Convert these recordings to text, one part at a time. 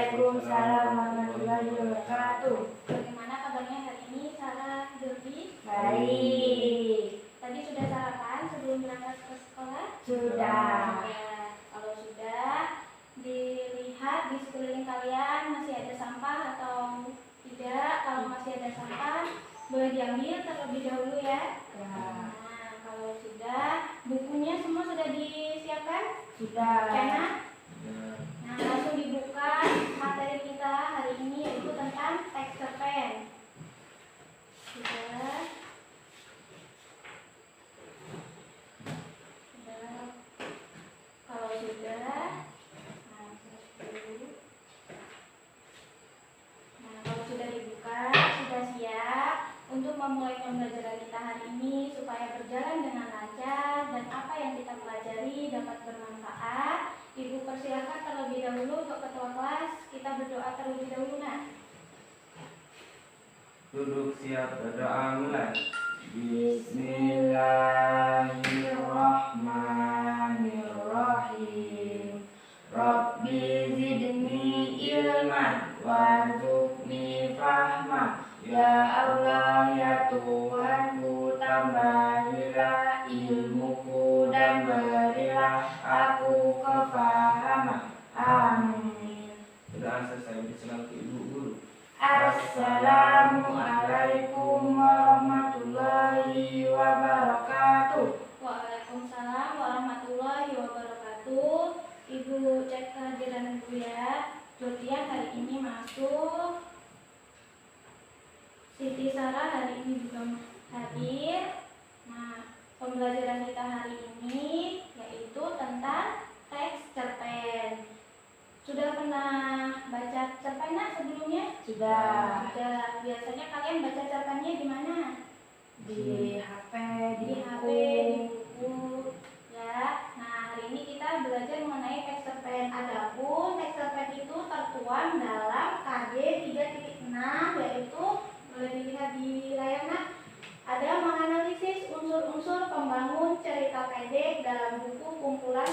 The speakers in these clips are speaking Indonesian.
Waalaikumsalam warahmatullahi wabarakatuh. Bagaimana kabarnya hari ini, Sarah, Jody? Baik. Tadi sudah sarapan sebelum berangkat ke sekolah? Sudah. Ya, kalau sudah, dilihat di sekeliling kalian masih ada sampah atau tidak. Kalau masih ada sampah, boleh diambil terlebih dahulu ya. Ya. Nah, kalau sudah, bukunya semua sudah disiapkan? Sudah. Pena? Nah, langsung dibuka materi kita hari ini, yaitu tentang teks cerpen. Sudah. Kalau sudah, nah, dulu. Nah, kalau sudah dibuka, sudah siap untuk memulai pembelajaran kita hari ini supaya berjalan dengan lancar dan apa yang kita pelajari dapat bermanfaat. Ibu persilakan terlebih dahulu untuk ketua kelas, kita berdoa terlebih dahulu, Nak. Duduk siap berdoa mulai. Bismillahirrahmanirrahim. Rabbi zidni ilman warzuqni fahma. Ya Allah ya Tuhanku, tambahilah ilmuku dan berilah aku kefahaman. Amin. Sudah selesai, bersilang ke ibu guru. Assalamualaikum warahmatullahi wabarakatuh. Waalaikumsalam warahmatullahi wabarakatuh. Ibu cek kehadiran Ibu ya. Jodian hari ini masuk. Siti Sarah hari ini juga hadir. Nah, pembelajaran kita hari ini yaitu tentang teks cerpen. Sudah pernah baca cerpen sebelumnya? Sudah. Sudah. Biasanya kalian baca cerpennya di mana? Di HP, Di HP, di buku. Ya. Nah, hari ini kita belajar mengenai teks cerpen. Adapun teks cerpen itu tertuang dalam KD 3.6, yaitu boleh dilihat di layar, Nak. Ada menganalisis unsur-unsur pembangun cerita pendek dalam buku kumpulan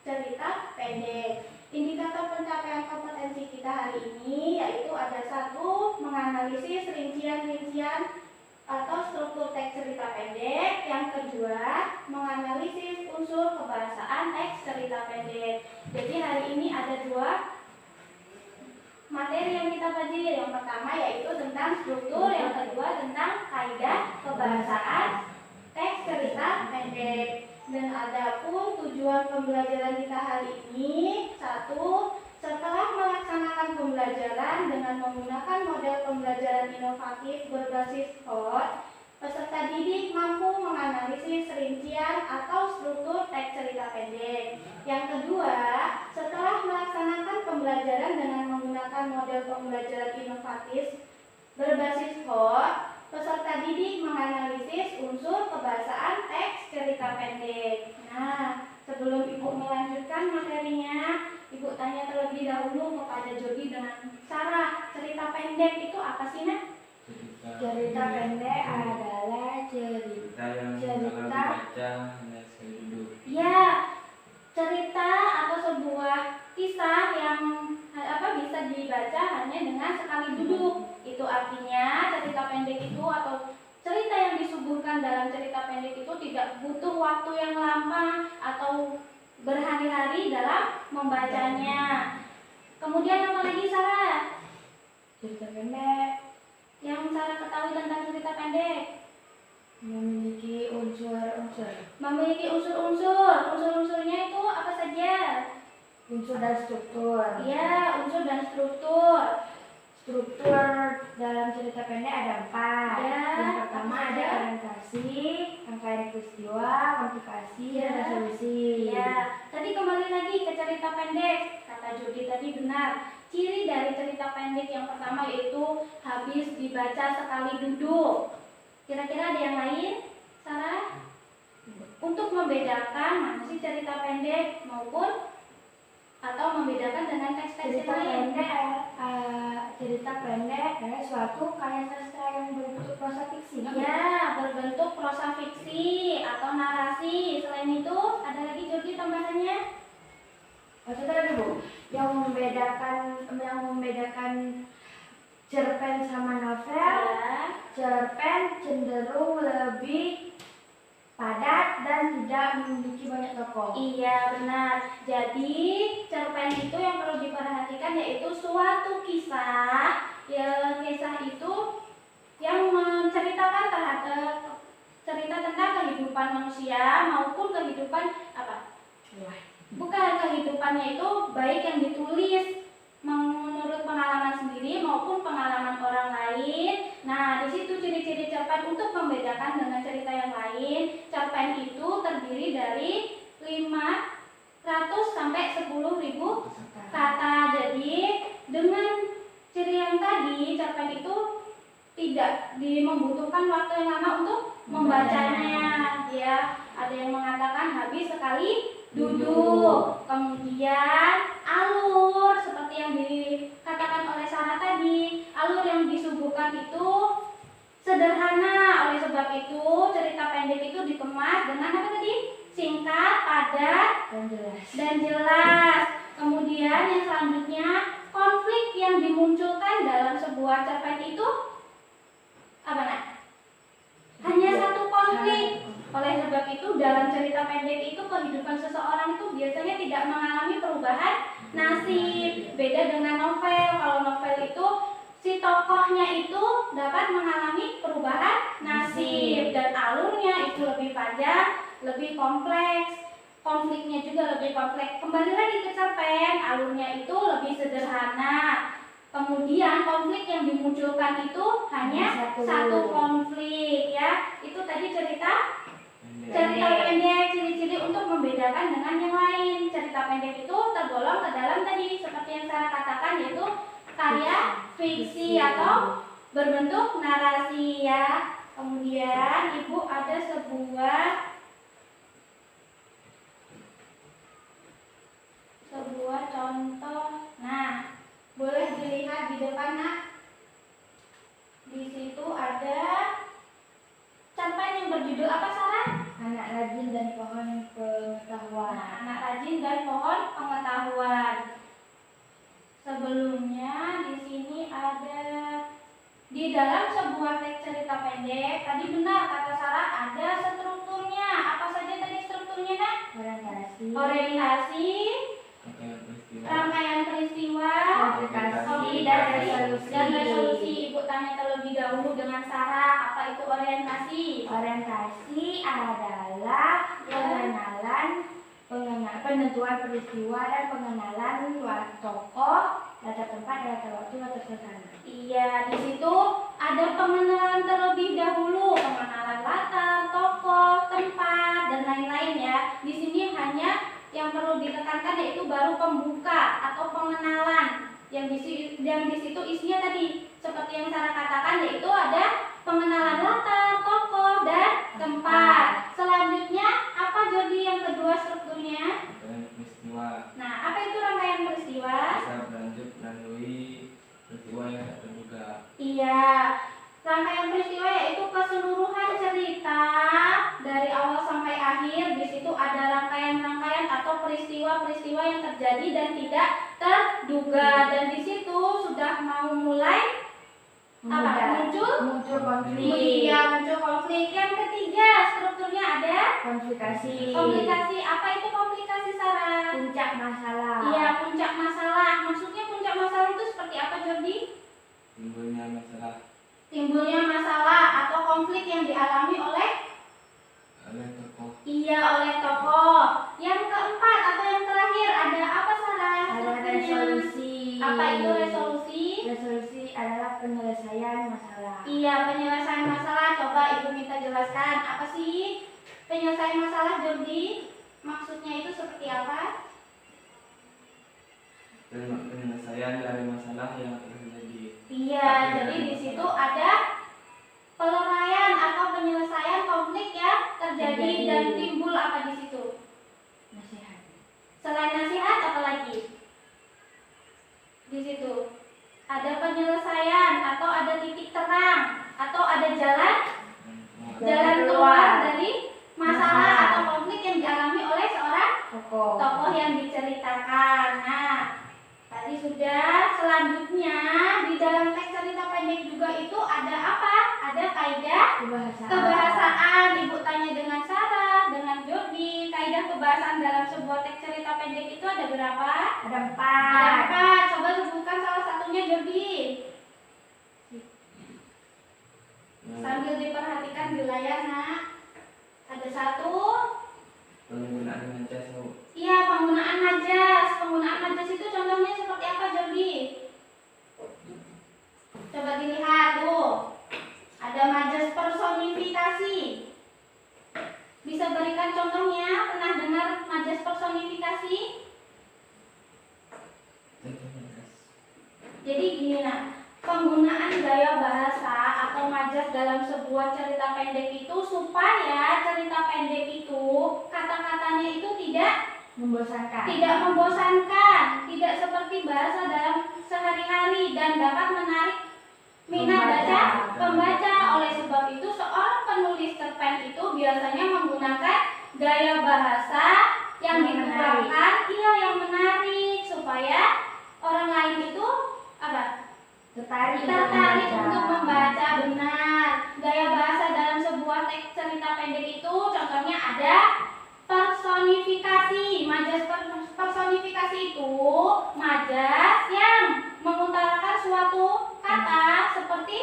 cerita pendek. Indikator pencapaian kompetensi kita hari ini yaitu ada 1, menganalisis rincian-rincian atau struktur teks cerita pendek. Yang kedua, menganalisis unsur kebahasaan teks cerita pendek. Jadi hari ini ada 2 materi yang kita pelajari. Yang pertama yaitu tentang struktur, yang kedua tentang kaidah kebahasaan teks cerita pendek. Dan adapun tujuan pembelajaran kita hari ini, 1, setelah melaksanakan pembelajaran dengan menggunakan model pembelajaran inovatif berbasis HOT, peserta didik mampu menganalisis rincian atau struktur teks cerita pendek. Yang kedua, setelah melaksanakan pembelajaran dengan menggunakan model pembelajaran inovatif berbasis HOT, peserta didik menganalisis unsur kebahasaan teks cerita pendek. Nah, sebelum Ibu melanjutkan materinya, Ibu tanya terlebih dahulu kepada Jody dengan Sarah, cerita pendek itu apa sih, Nak? Cerita pendek adalah cerita Kalau dibaca hanya sekali duduk. Ya, cerita atau sebuah kisah yang bisa dibaca hanya dengan sekali duduk. Itu artinya cerita pendek itu atau cerita yang disuguhkan dalam cerita pendek itu tidak butuh waktu yang lama atau berhari-hari dalam membacanya. Kemudian apa lagi, Sarah? cerita pendek Yang Sarah ketahui tentang cerita pendek? memiliki unsur-unsur. Memiliki unsur-unsur. Unsur-unsurnya itu apa saja? Unsur dan struktur. Ya, unsur dan struktur. Struktur dalam cerita pendek ada 4. Ya, Yang pertama apa ada saja? orientasi, rangkaian peristiwa, komplikasi, Ya. dan resolusi. Ya, tadi kembali lagi ke cerita pendek. Kata Jody tadi benar. Ciri dari cerita pendek yang pertama yaitu habis dibaca sekali duduk. Kira-kira ada yang lain, Sarah? Untuk membedakan mana sih cerita pendek maupun atau membedakan dengan teks-teks yang lain. Cerita pendek adalah suatu karya sastra yang berbentuk prosa fiksi. Ya, berbentuk prosa fiksi atau narasi. Selain itu, ada lagi Jody tambahannya? Maksudnya Bu, yang membedakan cerpen cenderung lebih padat dan tidak memiliki banyak tokoh. Iya benar. Jadi cerpen itu yang perlu diperhatikan yaitu suatu kisah. Ya, kisah itu yang menceritakan terhadap cerita tentang kehidupan manusia maupun kehidupan apa? Bukan, kehidupannya itu baik yang ditulis menurut pengalaman sendiri maupun pengalaman orang lain. Nah, di situ ciri-ciri cerpen untuk membedakan dengan cerita yang lain. Cerpen itu terdiri dari 500 sampai 10.000 kata. Jadi, dengan ciri yang tadi, cerpen itu tidak membutuhkan waktu yang lama untuk membacanya. Ya, ada yang mengatakan habis sekali duduk. Kemudian alur seperti yang dikatakan oleh Sarah tadi, alur yang disuguhkan itu sederhana. Oleh sebab itu cerita pendek itu dikemas dengan apa tadi? Singkat, padat, dan jelas. Kemudian yang selanjutnya, konflik yang dimunculkan dalam sebuah cerpen itu apa nak? Hanya satu konflik. Oleh sebab itu dalam cerita pendek itu kehidupan seseorang itu biasanya tidak mengalami perubahan nasib. Beda dengan novel. Kalau novel itu si tokohnya itu dapat mengalami perubahan nasib dan alurnya itu lebih panjang, lebih kompleks. Konfliknya juga lebih kompleks. Kembali lagi ke cerpen, alurnya itu lebih sederhana. Kemudian konflik yang dimunculkan itu hanya satu konflik ya. Itu tadi cerita pendek, ciri-ciri untuk membedakan dengan yang lain. Cerita pendek itu tergolong ke dalam tadi seperti yang saya katakan yaitu karya fiksi atau berbentuk narasi ya. Kemudian Ibu ada sebuah contoh. Nah, boleh dilihat di depan nak. Di situ ada cerpen yang berjudul apa Sarah? Anak rajin dan pohon pengetahuan. Nah, anak rajin dan pohon pengetahuan. Sebelumnya di sini ada di dalam sebuah teks cerita pendek. Tadi benar kata Sarah ada strukturnya. Apa saja tadi strukturnya nak? Orientasi, rangkaian peristiwa, aplikasi, dan resolusi. Ibu tanya terlebih dahulu dengan Sarah, apa itu orientasi? Orientasi adalah penentuan peristiwa dan pengenalan tokoh, latar tempat, latar waktu, latar suasana. Iya, di situ ada pengenalan terlebih dahulu, pengenalan latar, tokoh, tempat, dan lain-lain ya. Di sini hanya yang perlu ditekankan yaitu baru pembuka atau pengenalan. Yang di situ isinya tadi seperti yang Sarah katakan yaitu ada pengenalan latar, tokoh, dan tempat. Selanjutnya apa jadi yang kedua strukturnya? Peristiwa. Nah, apa itu rangkaian peristiwa? Bisa berlanjut melalui peristiwa yang tak terduga. Iya, rangkaian peristiwa yaitu keseluruhan cerita dari awal sampai akhir. Di situ ada rangkaian-rangkaian atau peristiwa-peristiwa yang terjadi dan tidak terduga. Dan di situ sudah mau mulai muncul konflik. Iya, muncul konflik. Yang ketiga strukturnya ada Komplikasi. Apa itu komplikasi Sarah? Puncak masalah. Iya, puncak masalah. Maksudnya puncak masalah itu seperti apa Jordi? Timbulnya masalah atau konflik yang dialami oleh tokoh. Iya, oleh tokoh. Yang keempat atau yang terakhir ada apa Sarah? Ada resolusi. Apa itu resolusi? Resolusi adalah penyelesaian masalah. Iya, penyelesaian masalah. Coba Ibu minta jelaskan apa sih penyelesaian masalah Jordi? Maksudnya itu seperti apa? Penyelesaian dari masalah yang terjadi. Iya, jadi di situ ada peleraian atau penyelesaian konflik yang terjadi dan timbul apa di situ? Nasihat. Selain nasihat apa lagi? Di situ ada penyelesaian atau ada titik terang atau ada jalan keluar dari masalah atau konflik yang dialami oleh seorang tokoh yang diceritakan. Nah, tadi sudah. Selanjutnya di dalam teks cerita pendek juga itu ada apa? ada kaidah Kebahasaan. kebahasaan. Ibu tanya dengan Sarah, dengan Jordi, kaidah kebahasaan dalam sebuah teks cerita pendek itu ada berapa? Ada Ada 4. 4. Coba sebutkan salah satunya, Jordi. Sambil diperhatikan di layar, nak. Ada 1. Penggunaan majas, Bu. Iya, penggunaan majas. Penggunaan majas itu contohnya seperti apa, Jordi? Coba dilihat tuh. Ada majas personifikasi. Bisa berikan contohnya? Pernah dengar majas personifikasi? Jadi gini, nak. Penggunaan gaya bahasa atau majas dalam sebuah cerita pendek itu supaya cerita pendek itu kata-katanya itu tidak Membosankan. tidak seperti bahasa dalam sehari-hari dan dapat menarik minat pembaca. Oleh sebab itu seorang penulis cerpen itu biasanya menggunakan gaya bahasa yang dituangkan yang menarik supaya orang lain itu apa? Tertarik Untuk membaca. Benar. Gaya bahasa dalam sebuah teks cerita pendek itu contohnya ada personifikasi. Majas personifikasi itu majas yang mengutarakan suatu kata seperti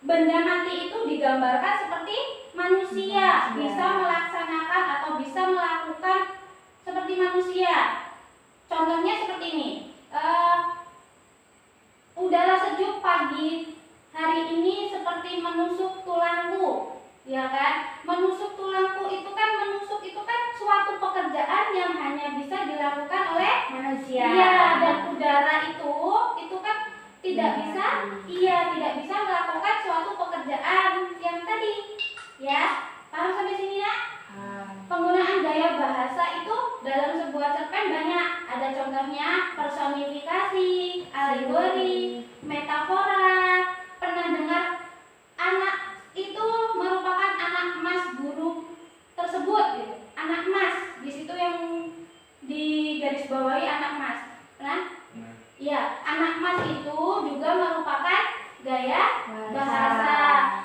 benda mati itu digambarkan seperti manusia, bisa melaksanakan atau bisa melakukan seperti manusia. Contohnya seperti ini. Udara sejuk pagi hari ini seperti menusuk tulangku, ya kan? Menusuk tulangku itu kan suatu pekerjaan yang hanya bisa dilakukan oleh manusia. Iya, dan udara itu kan tidak bisa melakukan suatu pekerjaan yang tadi. Ya, paham sampai sini, nak? Penggunaan gaya bahasa itu dalam sebuah cerpen banyak. Ada contohnya personifikasi, alegori, metafora. Pernah dengar anak itu merupakan anak emas guru tersebut, gitu. Anak emas, di situ yang digarisbawahi anak emas. Pernah? Iya, anak emas itu juga merupakan gaya bahasa.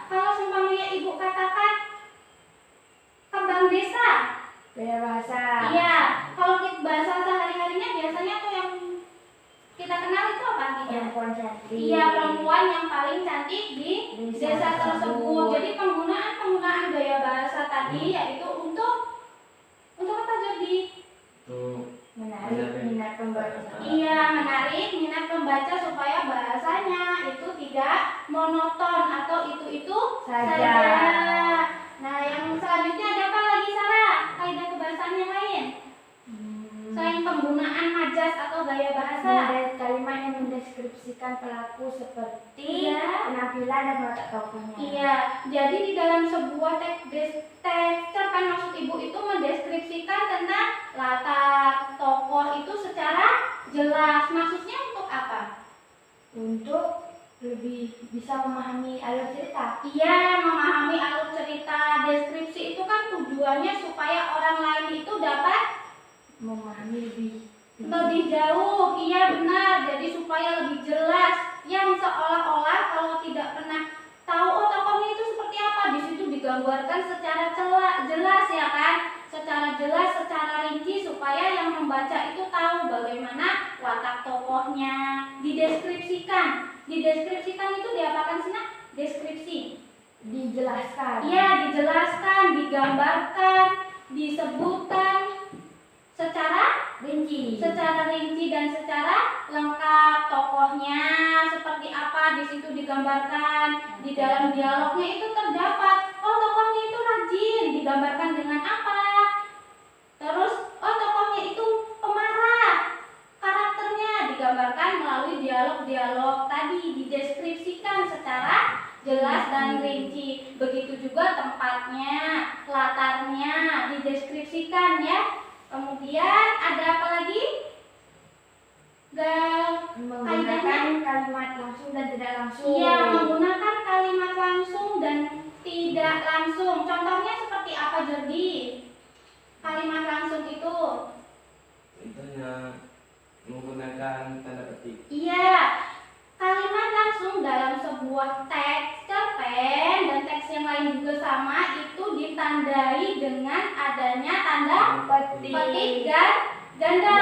Kalau seumpamanya ibu katakan kembang desa, Gaya bahasa. iya. Kalau bahasa sehari-harinya biasanya tuh yang kita kenal itu apa artinya? Perempuan cantik. Iya, perempuan yang paling cantik di desa tersebut. Jadi penggunaan gaya bahasa tadi yaitu untuk apa, Jordi? Untuk Menarik minat pembaca. Iya, menarik minat pembaca supaya bahasanya itu tidak monoton atau itu saja. Nah, yang selanjutnya ada apa lagi, Sarah? Kaidah kebahasaan yang lain selain penggunaan majas atau gaya bahasa. Kalimat yang mendeskripsikan pelaku seperti penampilan dan watak tokohnya. Iya, jadi di dalam sebuah teks cerpen maksud ibu itu mendeskripsikan tentang latar tokoh itu secara jelas. Maksudnya untuk apa? Untuk lebih bisa memahami alur cerita. Iya, memahami alur cerita. Deskripsi itu kan tujuannya supaya orang lain itu dapat Memahami lebih jauh. Iya, benar. Jadi supaya lebih jelas. Yang seolah-olah kalau tidak pernah tahu tokohnya itu seperti apa, di situ digambarkan secara jelas, ya kan? Secara jelas, secara rinci supaya yang membaca itu tahu bagaimana watak tokohnya. Dideskripsikan itu diapakan sih, nak? Deskripsi. dijelaskan. Iya, dijelaskan, digambarkan, disebutkan secara rinci dan secara lengkap. Tokohnya seperti apa di situ digambarkan. Di dalam dialognya itu terdapat, oh tokohnya itu rajin, digambarkan dengan apa. Terus, oh tokohnya itu pemarah, karakternya digambarkan melalui dialog-dialog tadi, dideskripsikan secara jelas dan rinci. Begitu juga tempatnya, latarnya dideskripsikan, ya. Kemudian ada apa lagi? Menggunakan kalimat langsung dan tidak langsung. Iya, menggunakan kalimat langsung dan tidak langsung. Contohnya seperti apa, Jordi? Kalimat langsung itu? Contohnya menggunakan tanda petik. Iya, kalimat langsung dalam sebuah teks cerpen dan ditandai dengan adanya tanda petik ganda. Ganda.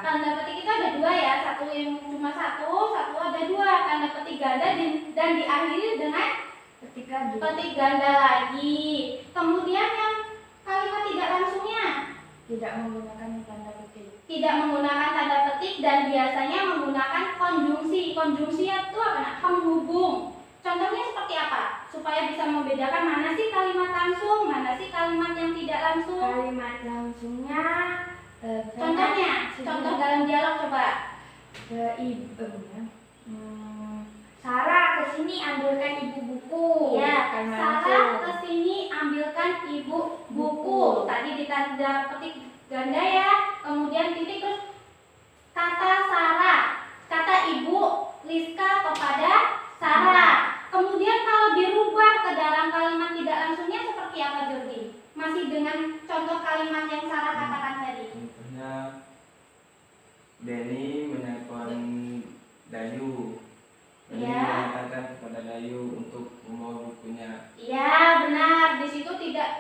Tanda petik itu ada dua ya, satu yang cuma satu ada dua. Tanda petik ganda dan diakhiri dengan petik ganda lagi. Kemudian yang kalimat tidak langsungnya Tidak menggunakan tanda petik. tidak menggunakan tanda petik dan biasanya menggunakan konjungsi. Konjungsi itu apa? Nak? Penghubung. Contohnya seperti apa? Supaya bisa membedakan mana sih kalimat langsung, mana sih kalimat yang tidak langsung. Kalimat langsungnya Contohnya, contoh dalam dialog coba. ke ibu. Sarah, kesini ambilkan ibu buku. Ya, Kalimat Sarah langsung. kesini ambilkan ibu buku. Tadi ditanda petik ganda ya, kemudian titik terus kata Sarah, kata ibu Liska kepada Sarah. Kemudian kalau dirubah ke dalam kalimat tidak langsungnya seperti apa, Jordi? Masih dengan contoh kalimat yang Sarah katakan tadi. Contohnya Benny menelpon Dayu. Benny Ya. mengatakan kepada Dayu untuk membawa bukunya. Iya, benar. Di situ tidak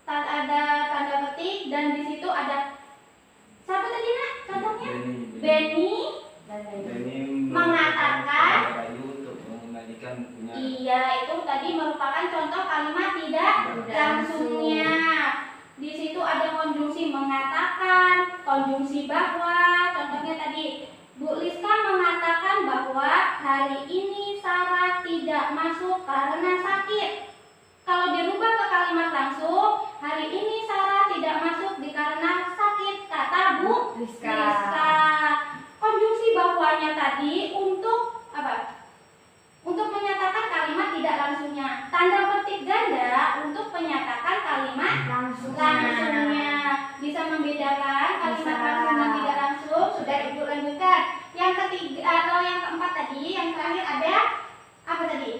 ada tanda petik dan di situ ada siapa tadi, Nak? Contohnya Benny. Benny Mengatakan kepada Dayu untuk mengembalikan bukunya. Iya, itu tadi merupakan contoh kalimat tidak langsungnya. Di situ ada konjungsi mengatakan, konjungsi bahwa. Contohnya tadi Bu Liska mengatakan bahwa hari ini Sarah tidak masuk karena sakit. Kalau dirubah ke kalimat langsung, hari ini Sarah tidak masuk dikarenakan sakit, kata Bu Liska. Konjungsi bahwanya tadi untuk apa? Untuk menyatakan kalimat tidak langsungnya. Tanda petik ganda untuk menyatakan kalimat langsungnya. Bisa membedakan kalimat Bisa. langsung dan tidak langsung. Sudah Ibu lanjutkan. Yang ketiga atau yang keempat tadi, yang terakhir ada apa tadi?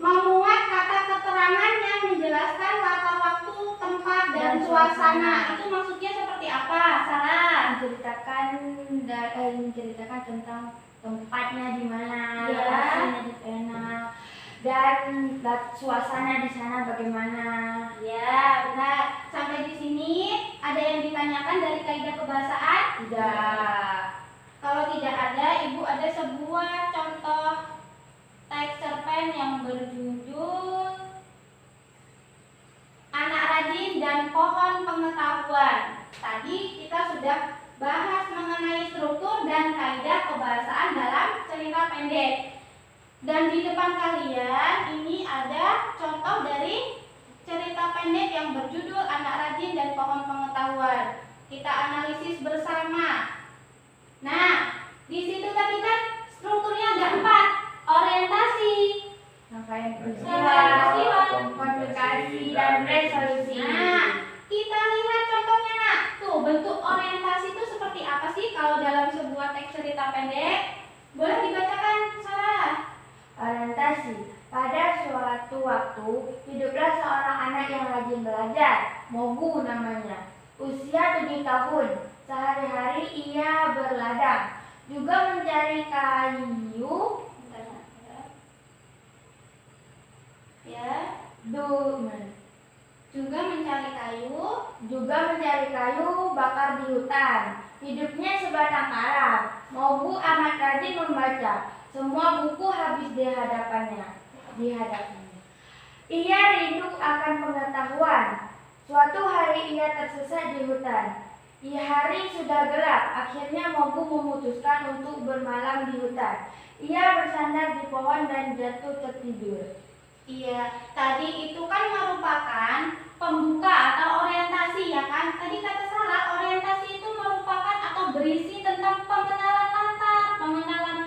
Memuat kata keterangan yang menjelaskan latar waktu, tempat dan suasana. Itu maksudnya seperti apa, Sarah? menceritakan tentang tempatnya di mana, Ya. lokasinya di mana, dan suasana di sana bagaimana. Ya, benar. Sampai di sini ada yang ditanyakan dari kaidah kebahasaan? Tidak. Kalau tidak ada, Ibu ada sebuah contoh teks cerpen yang berjudul Anak Rajin dan Pohon Pengetahuan. Tadi kita sudah bahas mengenai struktur dan kaidah kebahasaan dalam cerita pendek. Dan di depan kalian ini ada contoh dari cerita pendek yang berjudul Anak Rajin dan Pohon Pengetahuan. Kita analisis bersama. Nah, di situ tadi kan strukturnya ada 4. Orientasi, Rangkaian peristiwa, komunikasi, dan resolusi. Nah, kita lihat contohnya, Nak. Tuh, bentuk orientasi itu seperti apa sih kalau dalam sebuah teks cerita pendek? Boleh dibacakan, Sarah? Orientasi. Pada suatu waktu, hiduplah seorang anak yang rajin belajar. Mogu namanya. Usia 7 tahun. Sehari-hari ia berladang. Juga mencari kayu. Bentar, Nak. Ya, juga mencari kayu. Bakar di hutan. Hidupnya sebatang kara. Mogu amat rajin membaca. Semua buku habis di hadapannya. Ia rindu akan pengetahuan. Suatu hari ia tersesat di hutan. Hari sudah gelap. Akhirnya Mogu memutuskan untuk bermalam di hutan. Ia bersandar di pohon dan jatuh tertidur. Iya, tadi itu kan merupakan pembuka atau orientasi ya kan? Tadi kata Sarah, orientasi itu merupakan atau berisi tentang pengenalan latar, pengenalan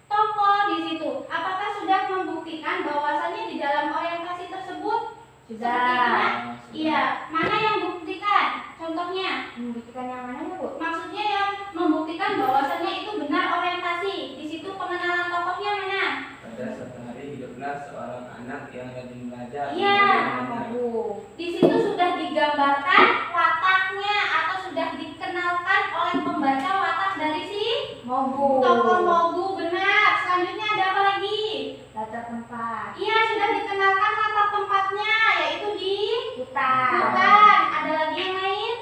tokoh di situ. Apakah sudah membuktikan bahwasannya di dalam orientasi tersebut seperti itu, Nak? Iya, mana yang membuktikan? Contohnya, Membuktikan yang mana ya, Bu? maksudnya yang membuktikan bahwasannya itu benar orientasi. Di situ pengenalan tokohnya mana? Pada suatu hari hiduplah seorang anak yang rajin belajar. Iya. Mogu. Di situ sudah digambarkan wataknya atau sudah dikenalkan oleh pembaca watak dari si Mogu. tokoh Mogu, benar. selanjutnya ada apa lagi? Latar tempat. Iya, sudah dikenalkan latar tempatnya, yaitu di Hutan. hutan. Ada lagi yang lain?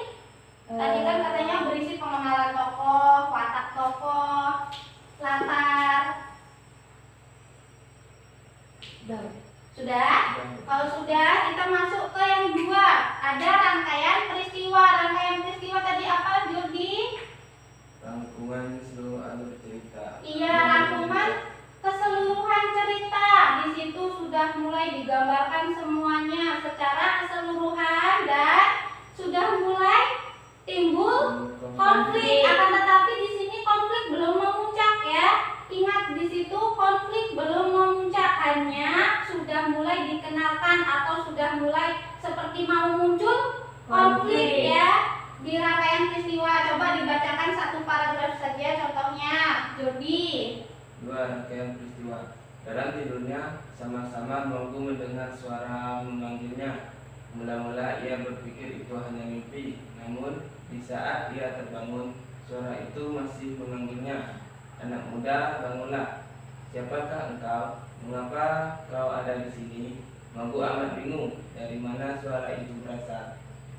Tadi kan katanya berisi pengenalan tokoh, watak tokoh, latar. Sudah? Kalau sudah, kita masuk ke yang dua. Ada rangkaian peristiwa. Rangkaian peristiwa tadi apa, Jordi? Rangkuman seluruh alur cerita. Iya, rangkuman keseluruhan cerita. Di situ sudah mulai digambarkan semuanya secara keseluruhan dan sudah mulai timbul konflik. Akan tetapi di sini konflik belum memuncak ya. Ingat, di situ konflik belum memuncak, hanya sudah mulai dikenalkan atau sudah mulai seperti mau muncul konflik ya. Di rangkaian peristiwa, coba dibacakan satu paragraf saja contohnya, Jordi. Dua rangkaian peristiwa. Dalam tidurnya, sama-sama Mogu mendengar suara memanggilnya. Mula-mula ia berpikir itu hanya mimpi. Namun, di saat ia terbangun, suara itu masih memanggilnya. Anak muda, bangunlah. Siapakah engkau? Mengapa kau ada di sini? Mogu amat bingung dari mana suara itu berasal.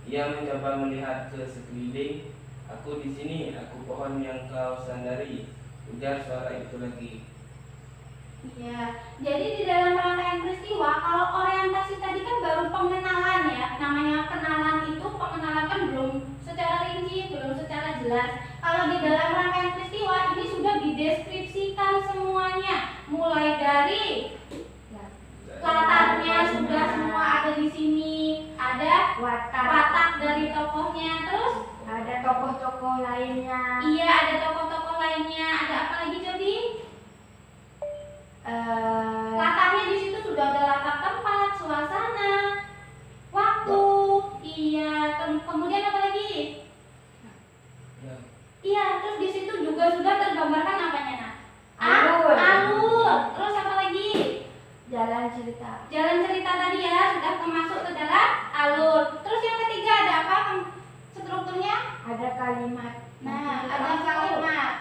Ia mencoba melihat ke sekeliling. Aku di sini, aku pohon yang kau sandari, ujar suara itu lagi. Iya, jadi di dalam rangkaian peristiwa, kalau orientasi tadi kan baru pengenalan ya. Namanya kenalan itu, pengenalan kan belum secara rinci, belum secara jelas. Kalau di dalam rangkaian peristiwa ini sudah dideskripsikan semuanya, mulai dari latarnya sudah semua ada di sini, ada watak dari tokohnya, terus Ada tokoh-tokoh lainnya. iya ada tokoh-tokoh lainnya, ada apa lagi Jody? Latarnya di situ sudah ada latar tempat, suasana, waktu, iya, kemudian apa lagi? Ya, Iya, terus di situ juga sudah tergambarkan apanya nak? Alur. Alur. Terus apa lagi? Jalan cerita. Jalan cerita tadi ya sudah masuk ke dalam alur. Terus yang ketiga ada apa strukturnya? Ada kalimat. Nah, ada kalimat.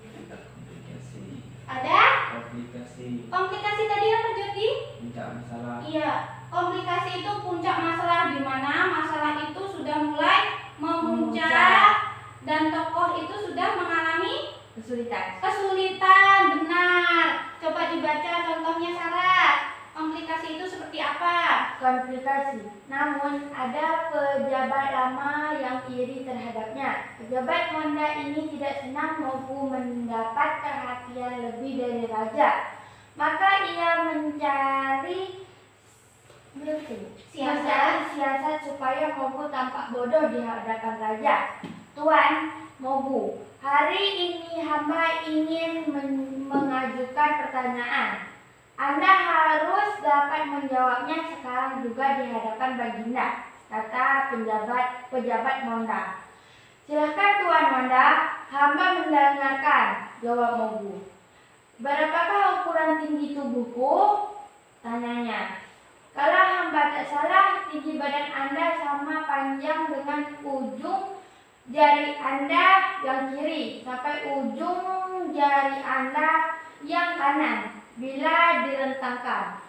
komplikasi. Ada Komplikasi. komplikasi tadi apa Jody? Puncak masalah. Iya, komplikasi itu puncak masalah di mana masalah itu sudah mulai memuncak dan tokoh itu sudah mengalami kesulitan. Benar. Coba dibaca contohnya Sarah. Komplikasi itu seperti apa? Komplikasi. Namun ada pejabat lama yang iri terhadapnya. Pejabat Monda ini tidak senang Mogu mendapat perhatian lebih dari raja. Maka ia mencari siasat supaya Mogu tampak bodoh di hadapan raja. Tuan Mogu, hari ini hamba ingin mengajukan pertanyaan. Anda harus dapat menjawabnya sekarang juga di hadapan Baginda, kata pejabat Monda. Silahkan Tuan Monda, hamba mendengarkan, jawab Mogu. Berapakah ukuran tinggi tubuhku? Tanyanya. Kalau hamba tak salah, tinggi badan Anda sama panjang dengan ujung jari Anda yang kiri sampai ujung jari Anda yang kanan bila direntangkan.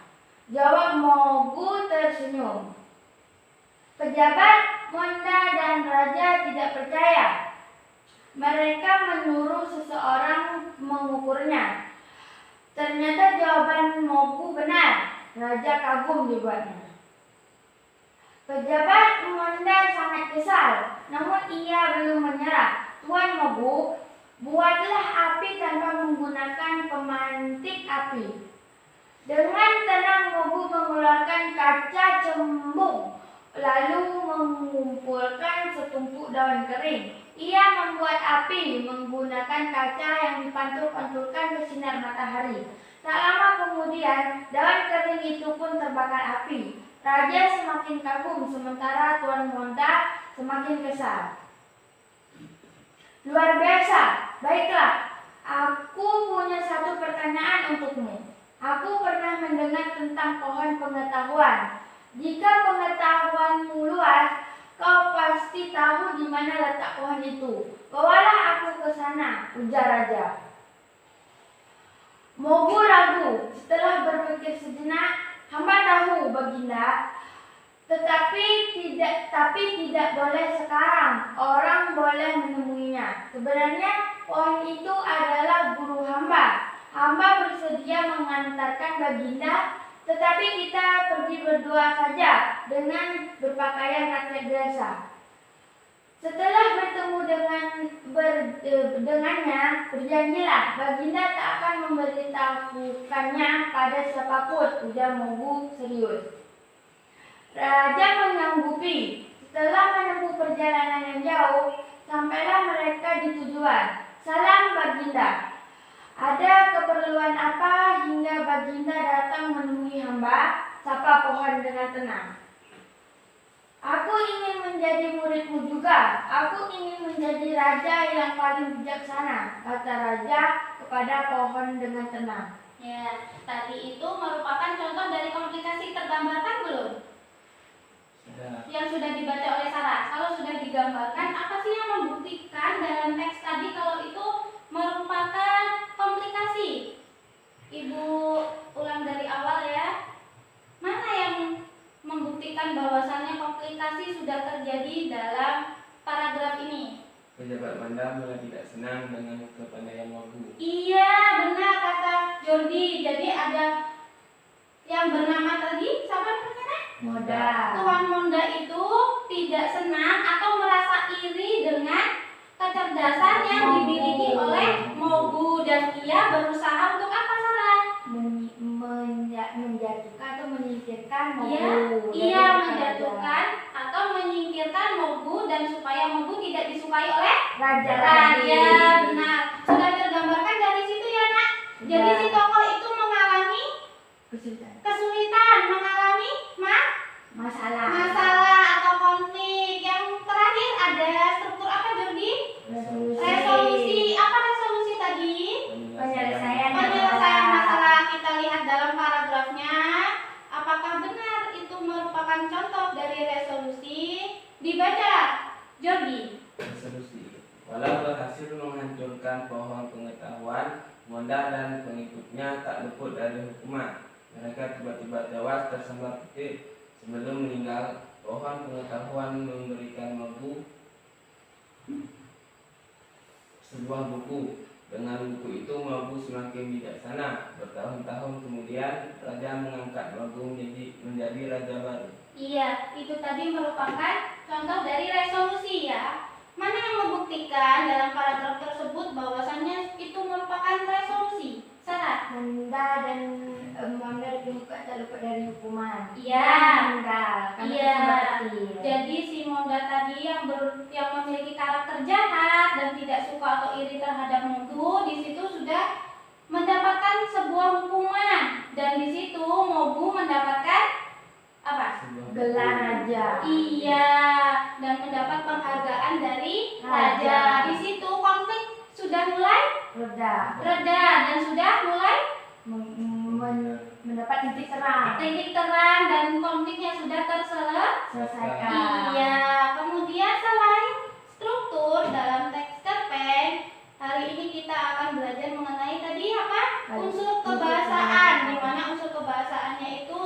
Jawab Mogu tersenyum. Pejabat Monda dan raja tidak percaya. Mereka menyuruh seseorang mengukurnya. Ternyata jawaban Mogu benar. Raja kagum dibuatnya. Pejabat Monda sangat kesal, namun ia belum menyerah. Tuan Mogu, buatlah api tanpa menggunakan pemantik api. Dengan tenang Mogu mengeluarkan kaca cembung, lalu mengumpulkan setumpuk daun kering. Ia membuat api menggunakan kaca yang dipantul-pantulkan ke sinar matahari. Tak lama kemudian, daun kering itu pun terbakar api. Raja semakin kagum, sementara Tuan Monda semakin kesal. Luar biasa. Baiklah, aku punya satu pertanyaan untukmu. Aku pernah mendengar tentang pohon pengetahuan. Jika pengetahuanmu luas, kau pasti tahu di mana letak pohon itu. Bawalah aku ke sana, ujar raja. Mogu ragu. Setelah berpikir sejenak, hamba tahu Baginda, tapi tidak boleh sekarang. Orang boleh menemuinya. Sebenarnya pohon itu adalah guru hamba. Hamba bersedia mengantarkan Baginda, tetapi kita pergi berdua saja dengan berpakaian rakyat biasa. Setelah bertemu dengannya, berjanjilah Baginda tak akan memberitahukannya pada siapapun, ujar Mogu serius. Raja menyanggupi. Setelah menempuh perjalanan yang jauh, sampailah mereka di tujuan. Salam Baginda. Ada keperluan apa hingga Baginda datang menemui hamba? Sapa pohon dengan tenang. Aku ingin menjadi muridmu juga. Aku ingin menjadi raja yang paling bijaksana, kata raja kepada pohon dengan tenang. Ya, tadi itu merupakan contoh dari komplikasi tergambarkan belum? Yang sudah dibaca oleh Sarah. Kalau sudah digambarkan, apa sih yang membuktikan dalam teks tadi kalau itu merupakan komplikasi? Ibu ulang dari awal ya. Mana yang membuktikan bahwasannya komplikasi sudah terjadi dalam paragraf ini? Pejabat Manda mulai tidak senang dengan kepandaian Mogu. Iya, benar kata Jordi. Jadi ada yang bernama tadi, siapa namanya? Moda. Tuan Monda itu tidak senang atau merasa iri dengan kecerdasan yang dimiliki oleh Mogu, dan ia berusaha untuk apa, Sarah? Menjatuhkan atau menyingkirkan Mogu. Iya, ia menjatuhkan atau menyingkirkan Mogu dan supaya Mogu tidak disukai oleh Raja. Benar. Sudah tergambarkan dari situ ya, Nak. Jadi si tokoh itu mengalami kesulitan, mengalami masalah atau konflik. Yang terakhir ada struktur apa, Jordi? Resolusi. Apa resolusi tadi? Penyelesaian Masalah. Kita lihat dalam paragrafnya. Apakah benar itu merupakan contoh dari resolusi? Dibaca, Jordi. Resolusi. Walau berhasil menghancurkan pohon pengetahuan, Monda dan pengikutnya tak luput dari hukuman. Mereka tiba-tiba tewas tersambar petir. Sebelum meninggal, pohon pengetahuan memberikan Mogu sebuah buku. Dengan buku itu Mogu semakin bijaksana. Bertahun-tahun kemudian, raja mengangkat Mogu menjadi raja baru. Iya, itu tadi merupakan contoh dari resolusi ya. Mana yang membuktikan dalam paragraf tersebut bahwasannya itu merupakan resolusi? Sarah? Monda dan Monda juga tak luput dari hukuman. Iya. Iya. Jadi si Monda tadi yang memiliki karakter jahat dan tidak suka atau iri terhadap Mogu, di situ sudah mendapatkan sebuah hukuman, dan di situ Mogu mendapatkan apa? Gelar raja. Iya, dan mendapat penghargaan dari raja. Di situ konflik sudah mulai Reda dan sudah mulai mendapat titik terang. dan konfliknya sudah Selesaikan. Iya, kemudian selain struktur dalam teks cerpen, hari ini kita akan belajar mengenai tadi apa? Unsur kebahasaan, di mana unsur kebahasaannya itu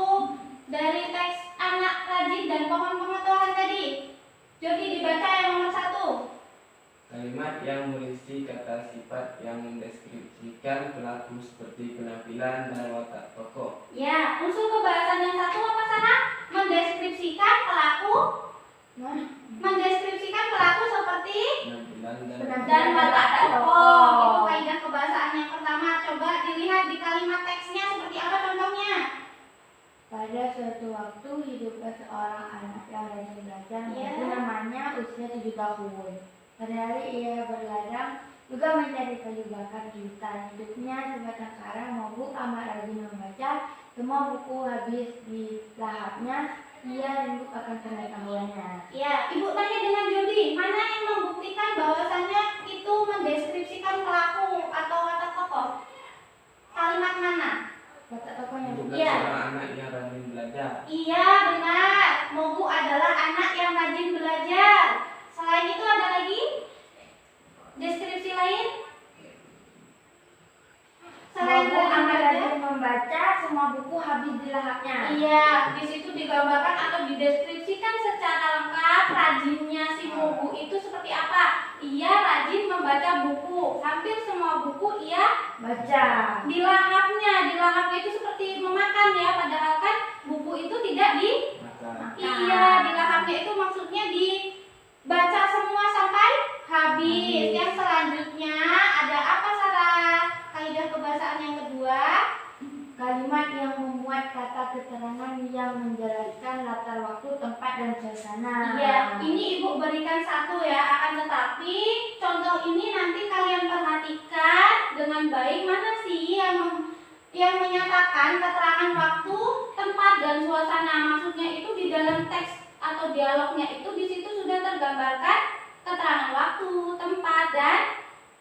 dari teks Anak Rajin dan Pohon Pengetahuan tadi. Jadi dibaca yang nomor 1. Kalimat yang berisi kata sifat yang mendeskripsikan pelaku seperti penampilan dan watak tokoh. Ya, unsur kebahasaan yang satu apa sana? Mendeskripsikan pelaku. Mendeskripsikan pelaku seperti Penampilan dan watak tokoh. Itu kaidah kebahasaan yang pertama. Coba dilihat di kalimat teksnya seperti apa contohnya. Pada suatu waktu hiduplah seorang anak yang rajin belajar. Ya. Itu namanya usia 7 tahun. Sehari ia berladang juga mencari kayu bakar di hutan. Hidupnya sebatang kara. Mogu amat rajin membaca. Semua buku habis di lahapnya. Ia rindu akan pengetahuannya. Ya, Ibu tanya dengan Jody, mana yang membuktikan bahwasannya itu mendeskripsikan pelaku atau watak tokoh? Kalimat mana? Watak tokohnya. Bukan Iya. seorang anak yang rajin belajar. Iya, benar. Mogu adalah anak yang rajin belajar. Selain itu ada lagi deskripsi lain? Selain Mogu amat semua buku habis di lahapnya. Iya, di situ digambarkan atau dideskripsikan secara lengkap rajinnya si Mobu itu seperti apa. Ia rajin membaca buku, hampir semua buku ia Baca. di lahapnya itu seperti memakan ya, padahal kan buku itu tidak Maka Iya, di lahapnya itu maksudnya dibaca semua sampai habis. Yang selanjutnya ada apa, Sarah? Kaidah kebahasaan yang kedua. Kalimat yang memuat kata keterangan yang menjelaskan latar waktu, tempat, dan suasana. Iya, ini Ibu berikan satu ya, akan tetapi contoh ini nanti kalian perhatikan dengan baik mana sih yang menyatakan keterangan waktu, tempat, dan suasana. Maksudnya itu di dalam teks atau dialognya itu di situ sudah tergambarkan keterangan waktu, tempat, dan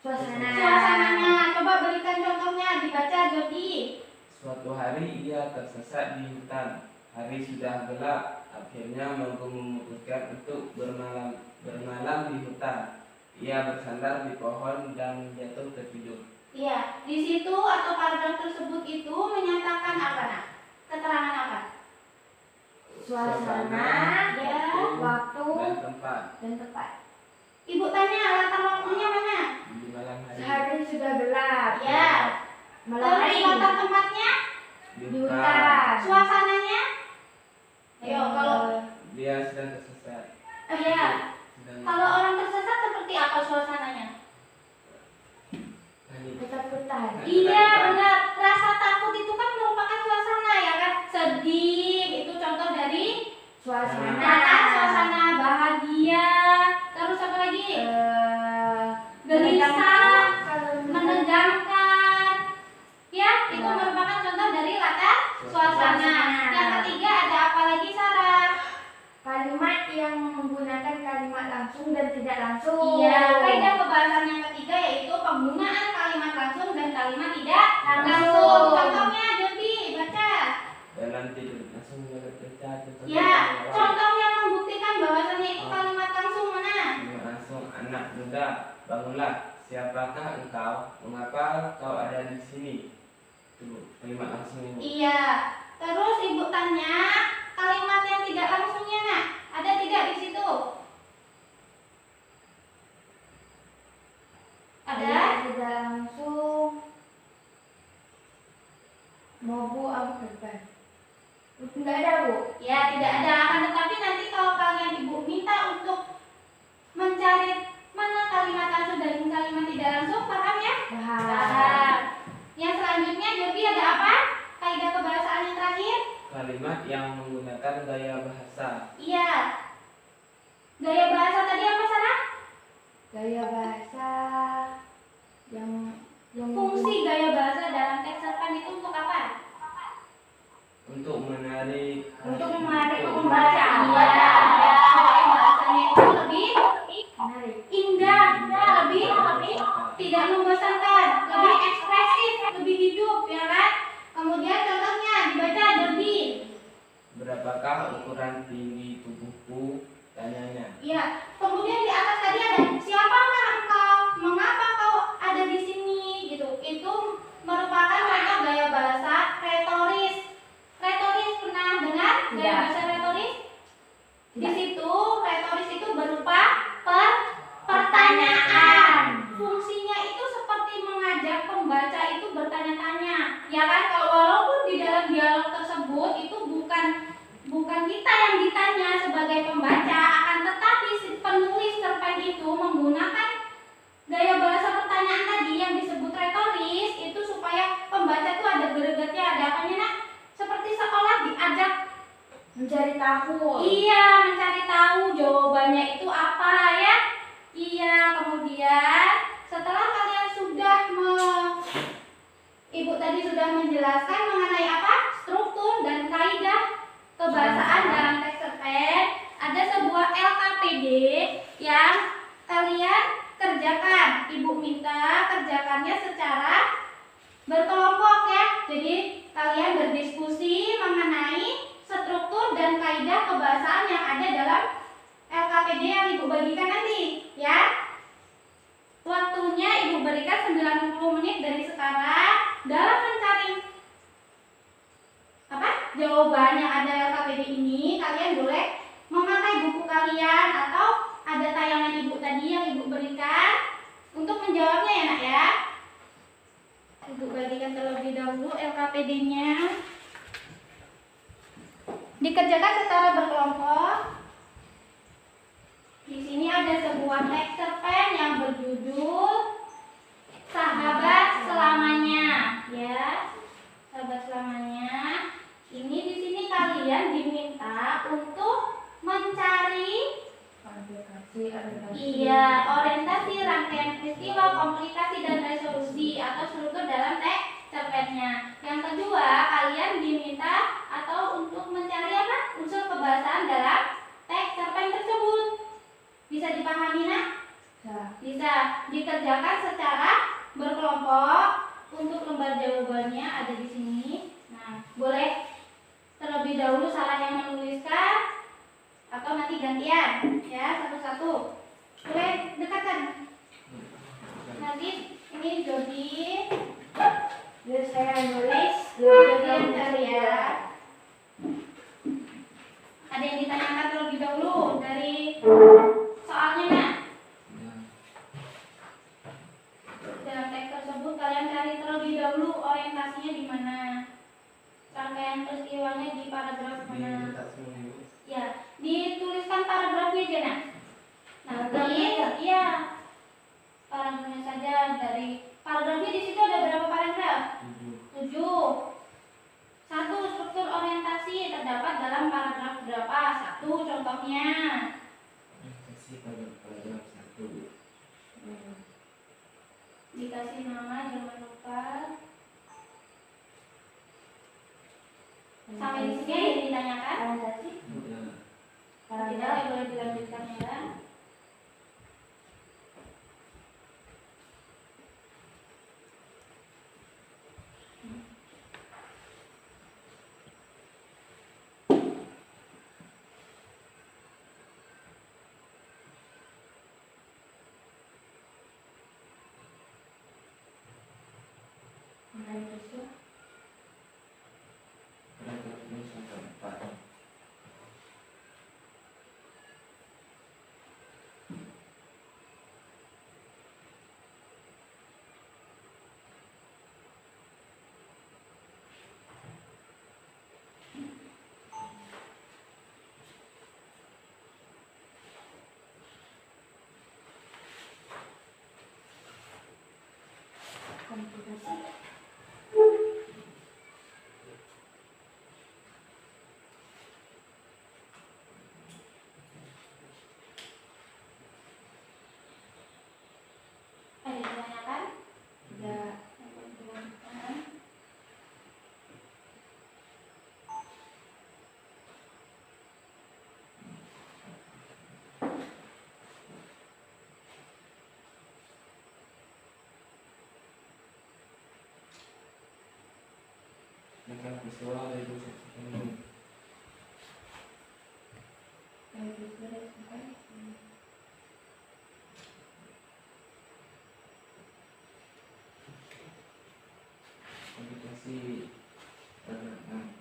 suasananya. Coba berikan contohnya, dibaca Jody. suatu hari ia tersesat di hutan. Hari sudah gelap. Akhirnya Mogu memutuskan untuk bermalam di hutan. Ia bersandar di pohon dan jatuh tertidur. Iya, di situ atau paragraf tersebut itu menyatakan apa, Nak? Keterangan apa? Suasana, Ya, waktu, dan tempat dan tempat. Ibu tanya latar waktunya mana? di malam hari. Hari sudah gelap. Ya. Malam Terus hari. latar tempatnya? Di Di hutan. hutan. Suasananya? Ayo, kalau Dia sedang tersesat. iya, Sedang kalau orang tersesat seperti apa suasananya? panik. Ketakutan. Iya, benar. Rasa takut itu kan merupakan suasana ya kan? Sedih itu contoh dari Suasana. suasana bahagia. Terus apa lagi? Gelisah, Menegangkan. menegangkan. Ya, itu Ya. merupakan contoh dari latar suasana. Suasana. Yang ketiga ada apa lagi, Sarah? Kalimat yang menggunakan kalimat langsung dan tidak langsung. Iya, kaidah kebahasaan yang ketiga yaitu penggunaan kalimat langsung dan kalimat tidak langsung. Contohnya, Jody, baca. Dalam tidur langsung bercerita. Ya, contoh yang membuktikan bahwasannya itu kalimat langsung mana? Langsung, anak muda, bangunlah. Siapakah engkau? Mengapa kau ada di sini? Itu kalimat langsung ini. Iya. Terus Ibu tanya, kalimat yang tidak langsungnya, Nak, ada tidak di situ? Ada? Kalimat tidak langsung. Mobu ampekan. Enggak ada, Bu. Ya, tidak ada. Akan tetapi nanti kalau kalian Ibu minta untuk mencari mana kalimat langsung dan kalimat tidak langsung, paham ya? Paham. Yang selanjutnya, Jody, ada apa? Kaidah kebahasaan yang terakhir? Kalimat yang menggunakan gaya bahasa. Iya. Gaya bahasa tadi apa, Sarah? Gaya bahasa yang Fungsi gaya bahasa dalam teks cerpen itu untuk apa? Untuk menarik Membaca. Iya. Supaya bahasanya itu lebih menarik. indah, lebih tidak membosankan, lebih ekspresif, lebih hidup, ya kan? Kemudian contohnya dibaca Jody. Berapakah ukuran tinggi tubuhku? Tanyanya. Ya, kemudian di atas tadi ada siapakah engkau? Mengapa kau ada di sini? Gitu. Itu merupakan contoh gaya bahasa retoris. Retoris pernah dengar gaya Tidak. bahasa retoris? Di Tidak. situ retoris itu berupa pertanyaan. Fungsinya itu seperti mengajak pembaca itu bertanya-tanya. Ya kan, kalau walaupun di dalam dialog tersebut itu bukan kita yang ditanya sebagai pembaca, akan tetapi si penulis cerpen itu menggunakan gaya bahasa pertanyaan tadi yang disebut retoris itu supaya pembaca tuh ada gregetnya, ada apanya, Nak? Seperti seolah diajak Mencari tahu. iya, mencari tahu jawabannya itu apa ya. Iya, kemudian setelah kalian sudah Ibu tadi sudah menjelaskan mengenai apa? Struktur dan kaidah kebahasaan dalam teks cerpen, ada sebuah LKPD yang kalian kerjakan. Ibu minta kerjakannya secara berkelompok ya. Jadi kalian berdiskusi mengenai struktur dan kaidah kebahasaan yang ada dalam LKPD yang Ibu bagikan nanti ya. Waktunya Ibu berikan 90 menit dari sekarang dalam mencari dahulu LKPD-nya. Dikerjakan secara berkelompok. Di sini ada sebuah teks cerpen yang berjudul Sahabat Selamanya, ya. Sahabat Selamanya. Ini di sini kalian diminta untuk mencari orientasi rangkaian peristiwa, komplikasi dan resolusi atau struktur dalam teks cerpennya. Yang kedua, kalian diminta atau untuk mencari apa? Unsur kebahasaan dalam teks cerpen tersebut. Bisa dipahami, nak? Bisa. Dikerjakan secara berkelompok. Untuk lembar jawabannya ada di sini. Nah, boleh terlebih dahulu salah yang menuliskan atau nanti gantian, ya, satu-satu. Boleh dekatkan. Nanti ini Jody. Biar saya nulis. Kalian cari ya. Ada yang ditanyakan terlebih dahulu dari soalnya, nak? Dalam teks tersebut kalian cari terlebih dahulu orientasinya di mana, rangkaian peristiwanya di paragraf mana. Ya, dituliskan paragrafnya aja, nak. Nanti, iya, paragrafnya saja. Dari paragrafnya di situ ada berapa paragraf? 7. 1. Struktur orientasi terdapat dalam paragraf berapa? 1. Contohnya. Dikasih nama, jangan lupa. Sampai di sini yang ditanyakan. Tidak, boleh dilanjutkan ya. Ada yang ditanyakan? Tidak. Komplikasi paragraf 6.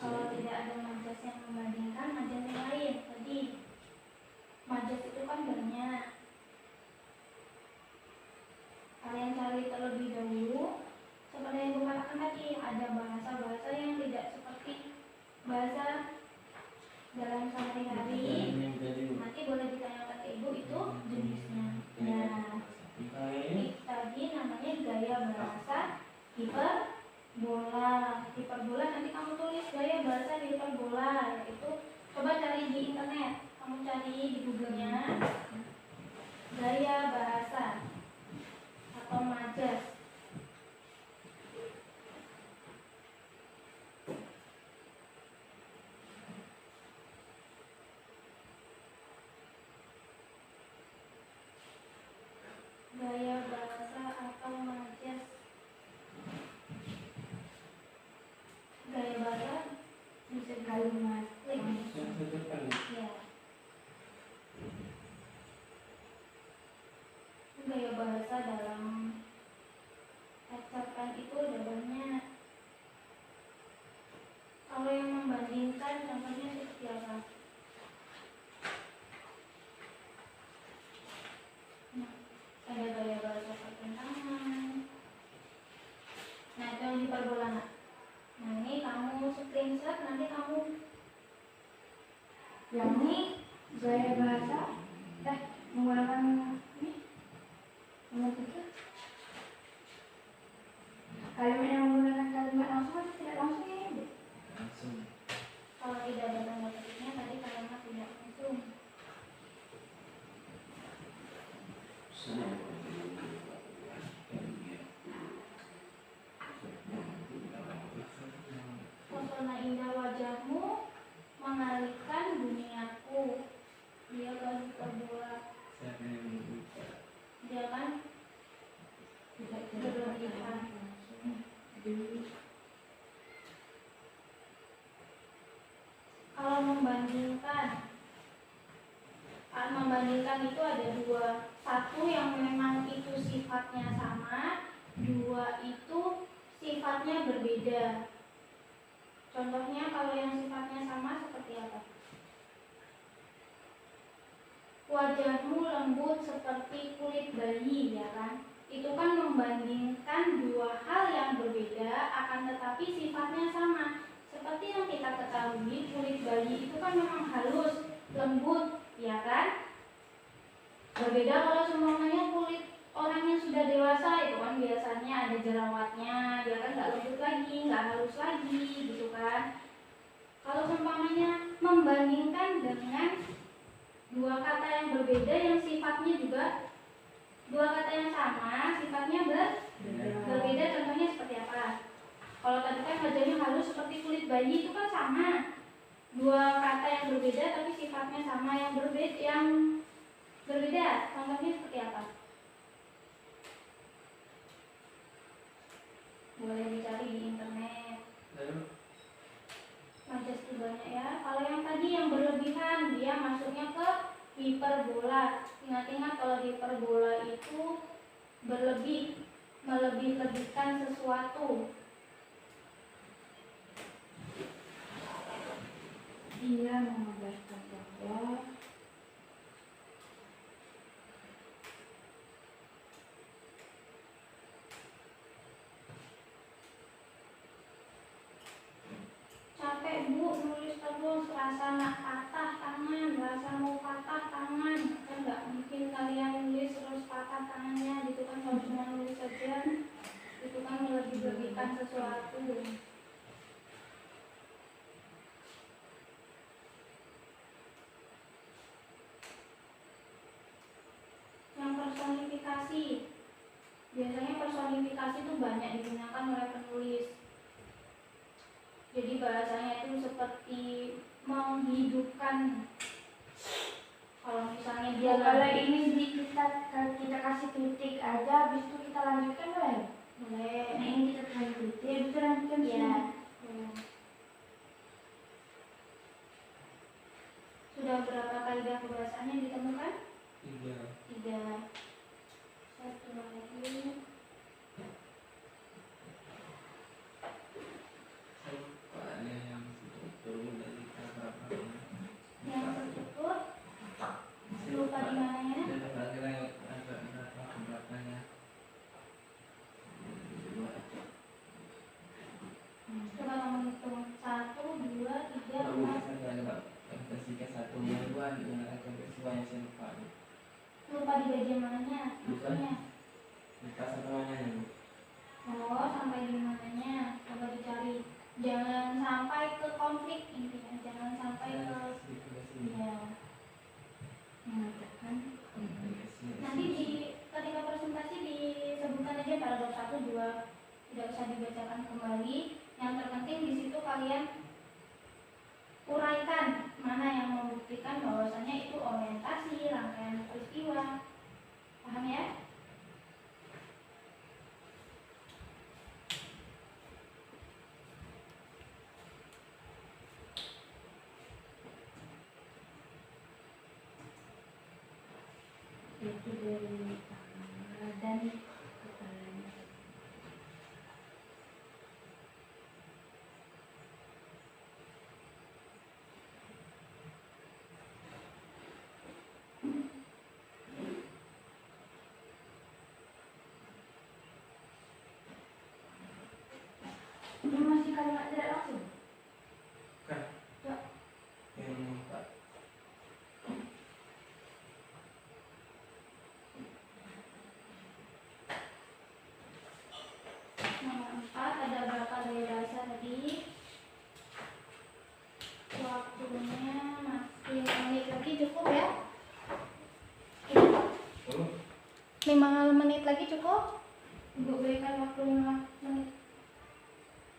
Kalau tidak ada majas yang membandingkan, majas yang lain. Tadi majas itu kan banyak. Kalian cari terlebih dahulu. Seperti yang Ibu katakan tadi, ada bahasa-bahasa yang tidak seperti bahasa dalam sehari-hari. Nanti boleh ditanyakan ke Ibu itu jenisnya. Nah, tadi namanya gaya bahasa hiperbola. Hiperbola nanti kamu tulis gaya bahasa hiperbola, yaitu coba cari di internet. Kamu cari di Google-nya. Gaya bahasa atau majas. Gaya bahasa atau majas. Gaya bahasa bisa Kalimat. klik. Yang depan Ya. Gaya bahasa dalam cerpen itu ada banyak. Kalau yang membandingkan contohnya seperti apa? Nah, ada gaya bahasa pertentangan. Nah, itu yang hiperbola. Nah, ini kamu screenshot, nanti kamu Yang ini gaya bahasa menggunakan ini mengetik kalimat yang menggunakan kalimat langsung atau tidak langsung ya Bu? langsung. kalau tidak ada tanda petiknya tadi kalimat tidak langsung. Pesona indah wajahmu mengalihkan duniaku. Dia baru berbola. Siapa yang membuka? Dia kan Tidak berlebihan. Kalau membandingkan itu ada dua. Satu yang memang itu sifatnya sama, dua itu sifatnya berbeda. Contohnya kalau yang sifatnya sama seperti apa? Wajahmu lembut seperti kulit bayi, ya kan? Itu kan membandingkan dua hal yang berbeda, akan tetapi sifatnya sama. Seperti yang kita ketahui, kulit bayi itu kan memang halus, lembut, ya kan? Berbeda kalau semuanya kulit orang yang sudah dewasa, itu kan biasanya ada jerawatnya, dia kan nggak lembut lagi, nggak halus lagi, gitu kan? Kalau seumpamanya membandingkan dengan dua kata yang berbeda yang sifatnya juga dua kata yang sama, sifatnya berbeda, contohnya seperti apa? Kalau tadi kan wajahnya halus seperti kulit bayi, itu kan sama. Dua kata yang berbeda tapi sifatnya sama, yang berbeda. Contohnya seperti apa? Boleh dicari di internet. Lalu Majas itu banyak ya. Kalau yang tadi yang berlebihan, dia masuknya ke hiperbola. Ingat-ingat kalau hiperbola itu melebih-lebihkan sesuatu. Dia mengabarkan bahwa capek Bu nulis terus, rasa nak patah tangan, rasa mau patah tangan, kan nggak mungkin kalian nulis terus patah tangannya gitu kan. Kalau cuma nulis saja itu kan melebih-lebihkan sesuatu. Yang personifikasi, biasanya personifikasi itu banyak digunakan oleh penulis. Jadi bahasanya itu seperti menghidupkan. Kalau misalnya dia kalau ini kita kasih titik aja, habis itu kita lanjutkan boleh? boleh. Nah ini kita kasih titik, bisa lanjutkan Ya. sini. Sudah berapa kaidah kebiasaan yang ditemukan? 3. 3. Satu lagi. Ada yang turun dari berapa? Yang tertutup lupa di mananya? Dan kira-kira agak berapanya? Coba kamu hitung 1, 2, 3, 4. Kasihkan 1 mingguan dengan akan peristiwa yang saya lupa. Lupa di bagian mananya? Maksudnya? Lupa semuanya nih. Oh, sampai di mananya? Coba dicari. Jangan sampai ke konflik intinya. Jangan sampai ke Sedikit ke sini. ya. usah dibacakan kembali. Yang terpenting di situ kalian uraikan mana yang membuktikan bahwasanya itu orientasi rangkaian peristiwa. Paham ya? Itu dari tanggal dan kepalanya. Ini masih kalimat tidak langsung. Kan? Ya. Yang Pak. Nomor 4 ada berapa gaya bahasa tadi? Waktunya masih 5 menit lagi cukup ya? Oh, 5 menit lagi cukup? Ibu berikan waktu 5 menit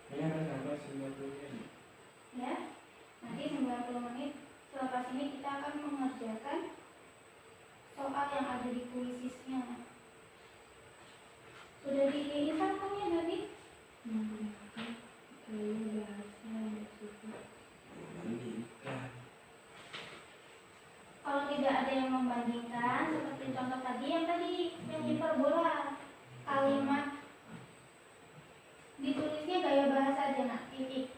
ini akan sampai 90 menit. ya. Nanti 90 menit selepas ini kita akan mengerjakan soal yang ada di kuisisnya. Sudah diinfak kan ya tadi? Gaya bahasa maksudnya. Pendidikan. Kalau tidak ada yang membandingkan, seperti contoh tadi yang hiperbola, kalimat ditulisnya gaya bahasa aja nak, titik.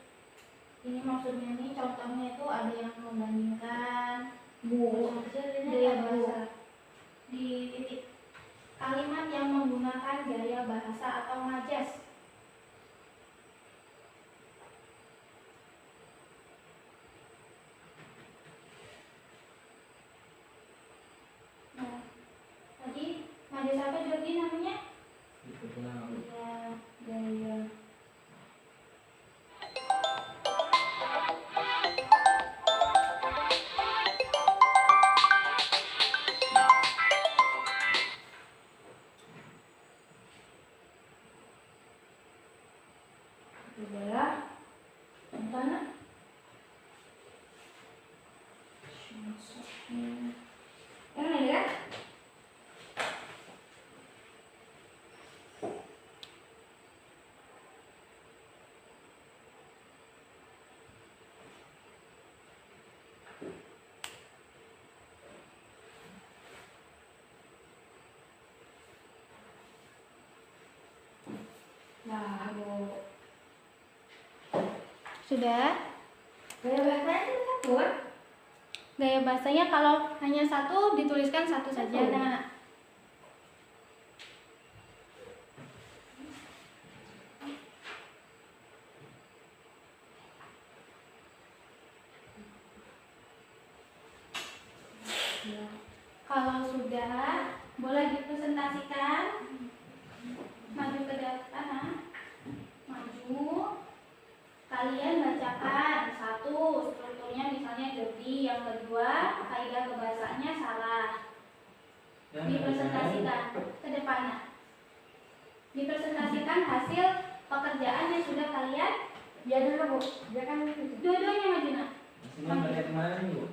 Ini maksudnya nih contohnya itu ada yang membandingkan gaya bahasa di titik. Kalimat yang menggunakan gaya bahasa atau majas. Nah, tadi majas apa Jordi namanya? Itu kenal. Ya, gaya. Adalah mana? Yang ini kan? Nah, Bu. Sudah? Gaya bahasanya itu satu kan? Gaya bahasanya kalau hanya satu dituliskan satu saja. Satu. Nah, Ya. kalau sudah boleh dipresentasikan. Maju ke depan, nah. Maju. Kalian bacakan satu strukturnya misalnya Jordi, yang kedua kaidah kebahasaannya salah. Dipresentasikan ke depan. Nah. Dipresentasikan hasil pekerjaan yang sudah kalian. Ya dulu Bu, dia kan itu. Dua-duanya maju nak. Masih belajar kemana nih, Bu?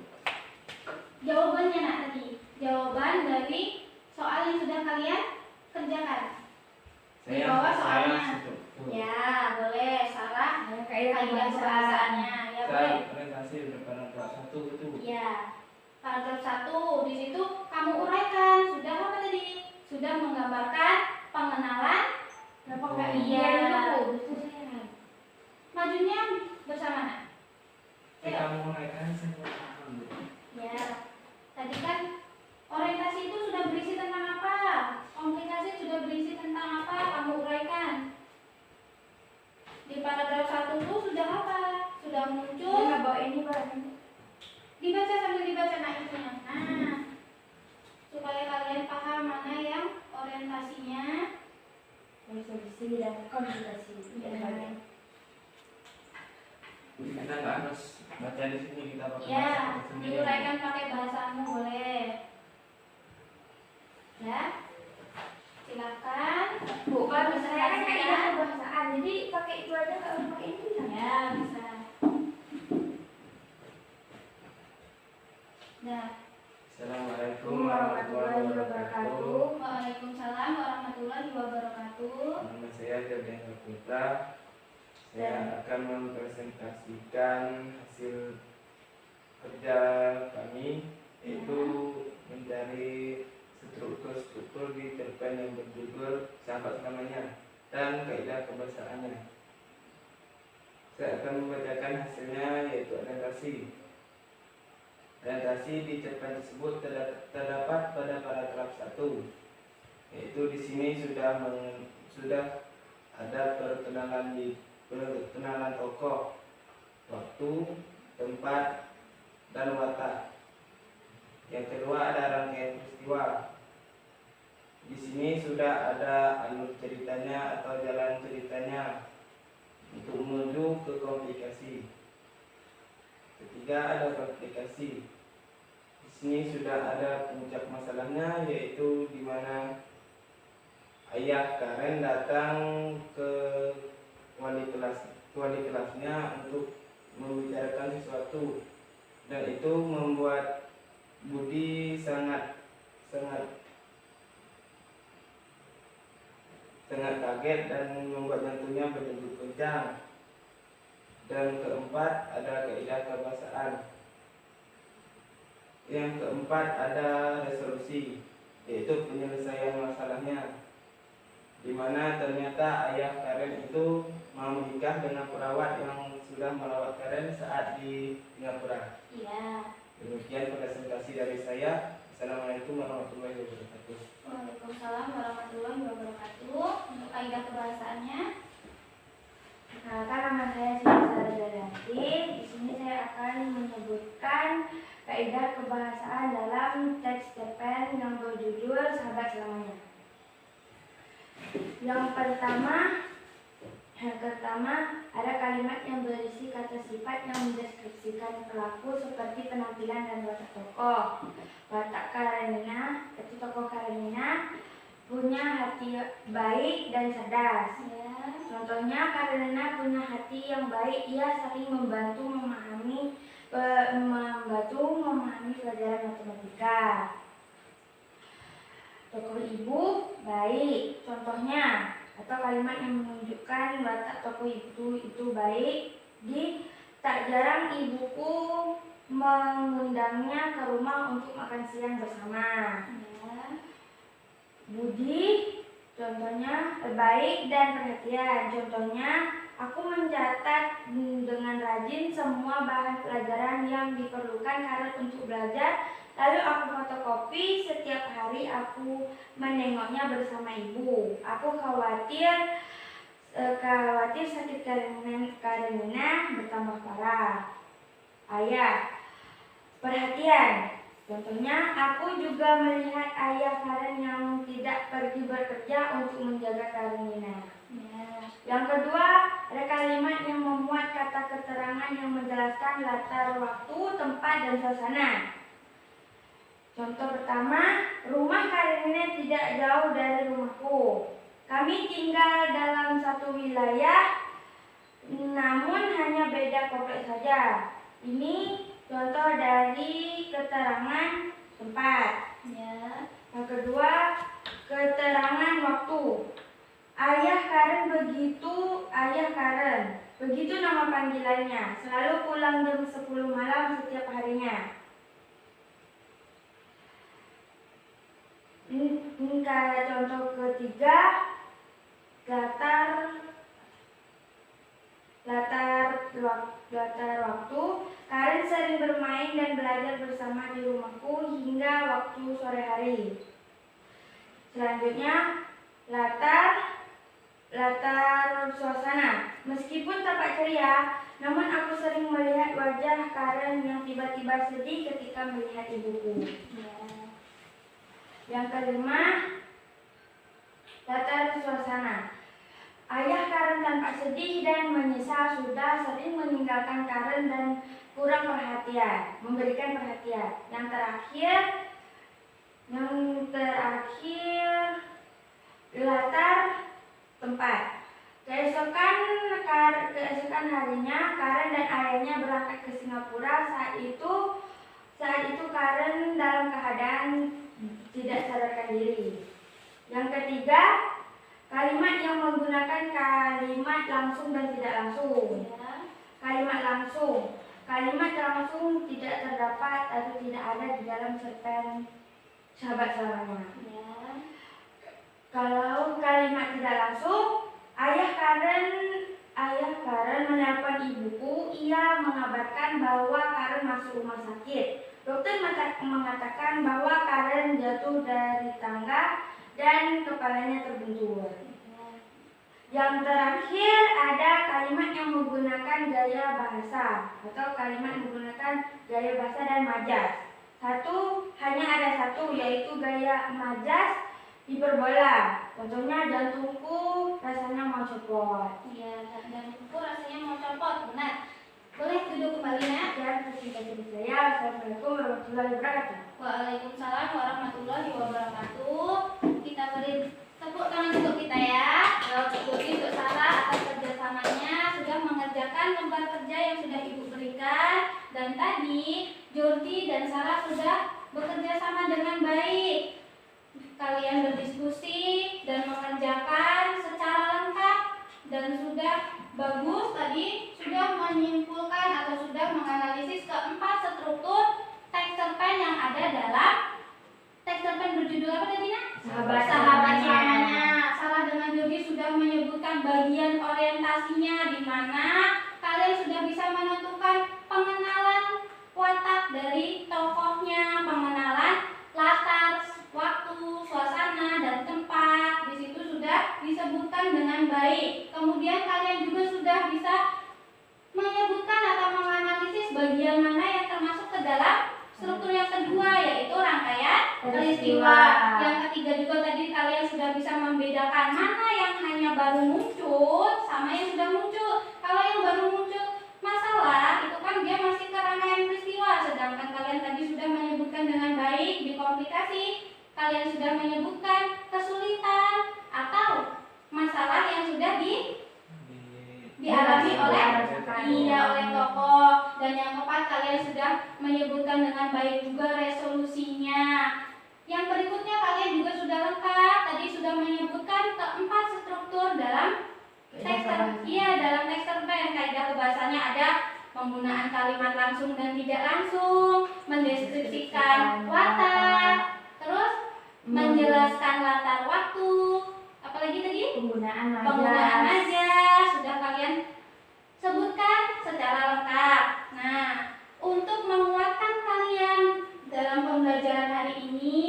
Jawabannya nak tadi. Jawaban dari soal yang sudah kalian kerjakan. Di bawah soalnya. Tuh. Ya, boleh. Salah Kayak kaidah kebahasaannya. Ya, boleh. Saya orientasi udah paragraf 1 itu. Ya. Paragraf 1 di situ kamu uraikan. Sudah apa tadi? Sudah menggambarkan pengenalan. Kenapa enggak Iya. iya dulu Bu? Majunya bersama nak. Kamu mengaitkan semua paham, Bu. Ya. Tadi kan orientasi itu sudah berisi tentang apa? Komplikasi sudah berisi tentang apa? Kamu uraikan. Di paragraf 1 itu sudah apa? Sudah muncul. Ini bawa ini Pak. Dibaca sambil dibaca nah itunya. Nah, supaya kalian paham mana yang orientasinya. Resolusi dan komplikasi. Ya. Kita nggak harus baca di sini, kita pakai Ya, bahasa sendiri. diuraikan pakai bahasamu boleh. Ya, silakan. Bu, kalau saya kan kaidah Presentasikan. kebahasaan, jadi Dah. Assalamualaikum warahmatullahi wabarakatuh. Waalaikumsalam warahmatullahi wabarakatuh. Nama saya Gabriel Putra. Saya akan mempresentasikan hasil kerja kami, yaitu mencari struktur di cerpen yang berjudul Sahabat Selamanya dan Kaidah Kebahasaannya. Saya akan membacakan hasilnya, yaitu adaptasi. Adaptasi di cerpen tersebut terdapat pada paragraf 1, yaitu di sini sudah ada perkenalan tokoh, waktu, tempat, dan watak. Yang kedua ada rangkaian peristiwa. Di sini sudah ada alur ceritanya atau jalan ceritanya untuk menuju ke komplikasi. Ketiga ada komplikasi. Di sini sudah ada puncak masalahnya, yaitu di mana ayah Karen datang ke wali kelasnya untuk membicarakan sesuatu, dan itu membuat Budi sangat kaget dan membuat jantungnya berdegup kencang. Dan keempat ada kaidah kebahasaan. Yang keempat ada resolusi, yaitu penyelesaian masalahnya, di mana ternyata ayah Karen itu mau menikah dengan perawat yang sudah merawat Karen saat di Singapura. Iya. Demikian presentasi dari saya. Assalamualaikum warahmatullahi wabarakatuh. Waalaikumsalam warahmatullahi wabarakatuh. Untuk kaidah kebahasaannya, Perkenalkan, nama saya Siti Daryanti. Di sini saya akan menyebutkan kaidah kebahasaan dalam teks cerpen yang berjudul Sahabat Selamanya. Yang pertama ada kalimat yang berisi kata sifat yang mendeskripsikan pelaku seperti penampilan dan watak tokoh. Watak Karenina, itu tokoh Karenina punya hati baik dan cerdas. ya. Contohnya, Karenina punya hati yang baik. Ia sering membantu memahami pelajaran matematika. Tokoh ibu baik. Contohnya, atau kalimat yang menunjukkan watak tokoh itu baik. Tak jarang ibuku mengundangnya ke rumah untuk makan siang bersama. Ya. Budi, contohnya baik dan perhatian. Contohnya, aku mencatat dengan rajin semua bahan pelajaran yang diperlukan Karen untuk belajar. Lalu aku fotokopi setiap hari. Aku menengoknya bersama ibu. Aku khawatir sakit Karenina bertambah parah. Ayah, perhatian. Contohnya, aku juga melihat ayah Karen yang tidak pergi bekerja untuk menjaga Karenina. Ya. Yang kedua, ada kalimat yang memuat kata keterangan yang menjelaskan latar waktu, tempat, dan suasana. Contoh pertama, rumah Karenina tidak jauh dari rumahku. Kami tinggal dalam satu wilayah, namun hanya beda kompleks saja. Ini contoh dari keterangan tempat. Ya. Yang kedua, keterangan waktu. Ayah Karen, begitu nama panggilannya, selalu pulang jam 10 malam setiap harinya. Ini contoh ketiga, latar waktu. Karen sering bermain dan belajar bersama di rumahku hingga waktu sore hari. Selanjutnya, latar suasana. Meskipun tampak ceria, namun aku sering melihat wajah Karen yang tiba-tiba sedih ketika melihat ibuku. Ya. Yang kelima, latar suasana. Ayah Karen tampak sedih dan menyesal sudah sering meninggalkan Karen dan kurang memberikan perhatian. Yang terakhir, latar tempat. Keesokan harinya, Karen dan ayahnya berangkat ke Singapura. Saat itu Karen keadaan tidak sadarkan diri. Yang ketiga, kalimat yang menggunakan kalimat langsung dan tidak langsung. Ya. Kalimat langsung. Kalimat langsung tidak terdapat atau tidak ada di dalam cerpen Sahabat Selamanya. Ya. Kalau kalimat tidak langsung, ayah Karen menelpon ibuku. Ia mengabarkan bahwa Karen masuk rumah sakit. Dokter mengatakan bahwa Karen jatuh dari tangga dan kepalanya terbentur. Yang terakhir ada kalimat yang menggunakan gaya bahasa atau kalimat menggunakan gaya bahasa dan majas. Hanya ada satu, yaitu gaya majas hiperbola. Contohnya, jantungku rasanya mau copot. Iya, jantungku rasanya mau copot. Benar. Boleh duduk kembali, Nak. Dan terima kasih saya. Assalamualaikum warahmatullahi wabarakatuh. Waalaikumsalam warahmatullahi wabarakatuh. Kita beri tepuk tangan untuk kita ya. Untuk Sarah atas kerjasamanya sudah mengerjakan lembar kerja yang sudah Ibu berikan. Dan tadi Jordi dan Sarah sudah bekerja sama dengan baik. Kalian berdiskusi dan mengerjakan secara lengkap dan sudah bagus. Tadi sudah menyimpulkan atau sudah menganalisis keempat struktur teks cerpen yang ada dalam teks cerpen berjudul apa tadi, Nak? Sahabat Selamanya. Sarah dengan Jordi sudah menyebutkan bagian orientasinya, di mana kalian sudah bisa menentukan pengenalan watak dari tokohnya, pengenalan latar, waktu, suasana, dan tempat. Di situ sudah disebutkan dengan baik. Kemudian kalian juga sudah bisa menyebutkan atau menganalisis bagian mana yang termasuk ke dalam struktur yang kedua, yaitu rangkaian peristiwa. Yang ketiga juga tadi kalian sudah bisa membedakan mana yang hanya baru muncul sama yang sudah muncul. Kalau yang baru muncul masalah itu kan dia masih ke rangkaian peristiwa, sedangkan kalian tadi sudah menyebutkan dengan baik di komplikasi. Kalian sudah menyebutkan kesulitan atau masalah yang sudah dialami oleh tokoh. Dan yang keempat, kalian sudah menyebutkan dengan baik juga resolusinya. Yang berikutnya kalian juga sudah lengkap. Tadi sudah menyebutkan keempat struktur dalam teks cerpen. Kaidah kebahasannya ada penggunaan kalimat langsung dan tidak langsung, mendeskripsikan watak, terus menjelaskan latar waktu, apalagi tadi penggunaan majas sudah kalian sebutkan secara lengkap. Nah, untuk menguatkan kalian dalam pembelajaran hari ini,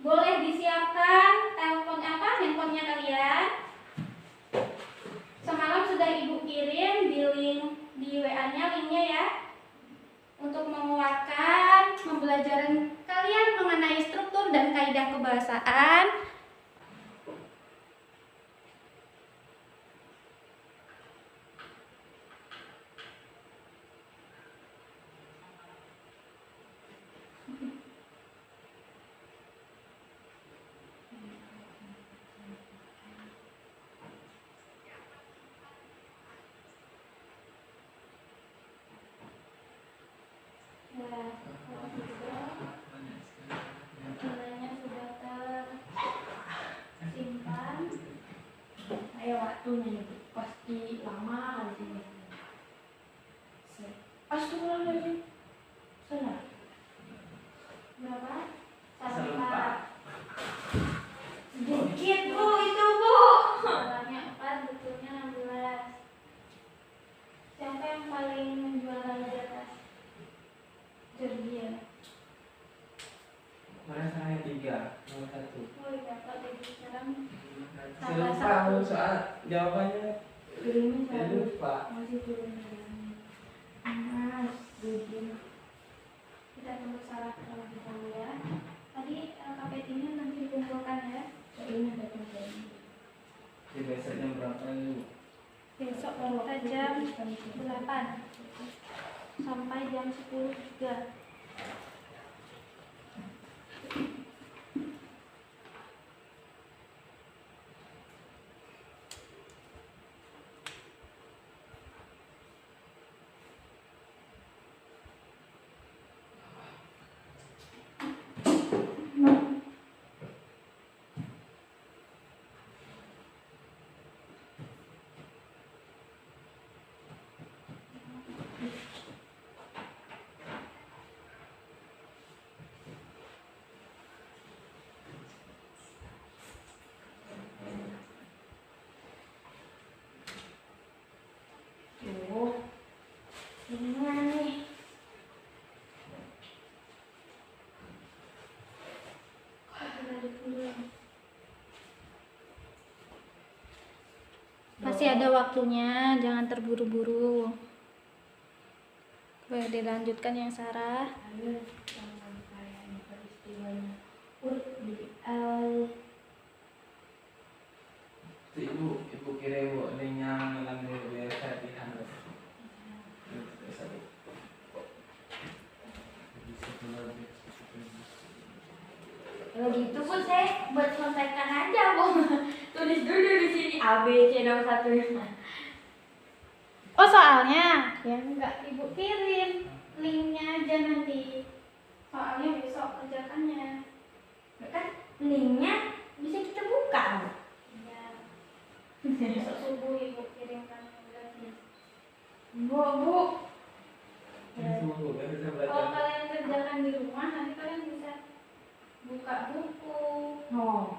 boleh disiapkan handphonenya kalian. Semalam sudah Ibu kirim di WA-nya linknya ya, untuk menguatkan pembelajaran kalian mengenai struktur dan kaidah kebahasaan. Nilainya sudah tersimpan. Ayo waktunya pasti lama kali ini. Astagfirullahaladzim. Salah. Berapa? Selempat. Sedikit Bu, itu Bu. Salahnya 4, betulnya 16. Siapa yang paling menjuara di atas? Jordi ya. Mana saya 3, nomor 1. Oh iya, Pak. Jadi sekarang Saya lupa soal jawabannya. Kirimin Saya satu. lupa. Masih turun. Mas, begini. kita tunggu Sarah terlebih dahulu ya. Tadi KPT-nya nanti dikumpulkan ya. Ini ada tujuan. Di besoknya berapa ini? Besok kita jam 8 sampai jam 10 juga. ada waktunya, jangan terburu-buru. Boleh dilanjutkan yang Sarah. Alur rangkaian peristiwanya. Ibu kira ibu linya mengambil biasa di handuk. Kalau gitu Bu, saya buat contekan aja Bu. Tulis dulu di sini A B C nomor 1. Oh soalnya ya enggak, ibu kirim linknya aja nanti. Soalnya besok kerjakannya. Kan linknya bisa kita buka. Ya. Besok subuh ibu kirimkan lagi. Bu. Kalau kalian kerjakan di rumah nanti kalian bisa buka buku. Oh.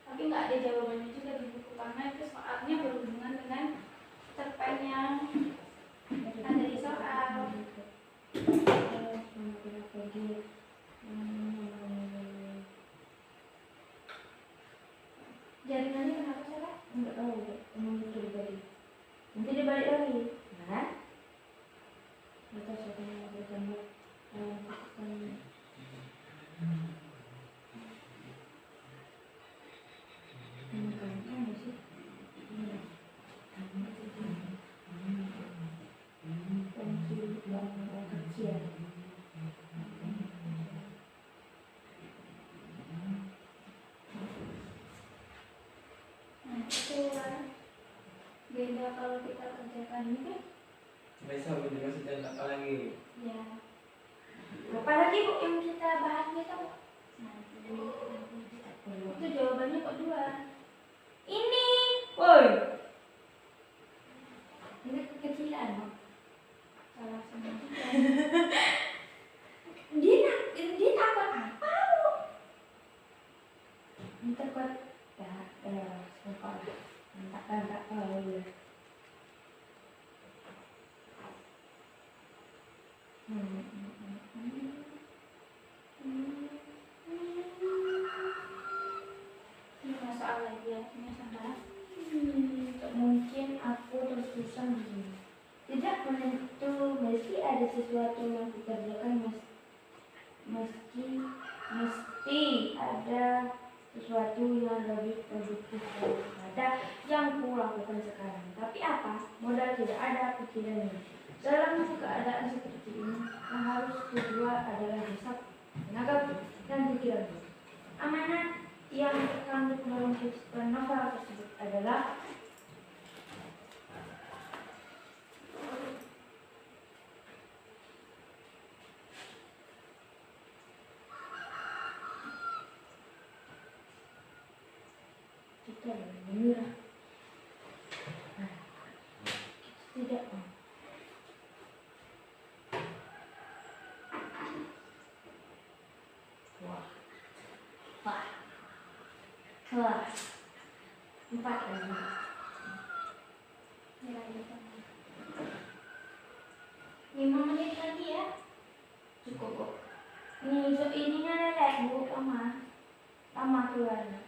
Tapi nggak ada jawabannya juga di buku karena itu soalnya berhubungan dengan cerpen yang ada di soal. Jaringannya kenapa Sarah? Enggak tahu, emang itu dibalik. Nanti dibalik lagi, kan? Kita sudah bertemu Nah itu kan beda kalau kita kerjakan ini kan. Besok juga sudah apa lagi? Ya. apa lagi Bu yang kita bahas gitu? Itu jawabannya kok 2. Ini, woi. Ini kekecilan, Bu. Salah semua. Dia takut apa, Bu? Dia takut sekolah. Tak tahu ya. Ini masalah lagi ya, ini Sarah. Mungkin aku tersusun di sini. Tidak menentu, mesti ada sesuatu yang kukerjakan, mesti ada sesuatu yang lebih produktif daripada yang kulakukan sekarang. Tapi apa? Modal tidak ada, pikiran ini. Dalam keadaan seperti ini, yang harus kedua adalah hisab, tenaga dan pikiran. Amanat yang terkandung dalam novel tersebut adalah kita menyerah. Tidak. Wah. 4 lagi. Ya, gitu. 5 menit lagi ya. Cukup kok. Ininya lelek Bu, lama keluarnya.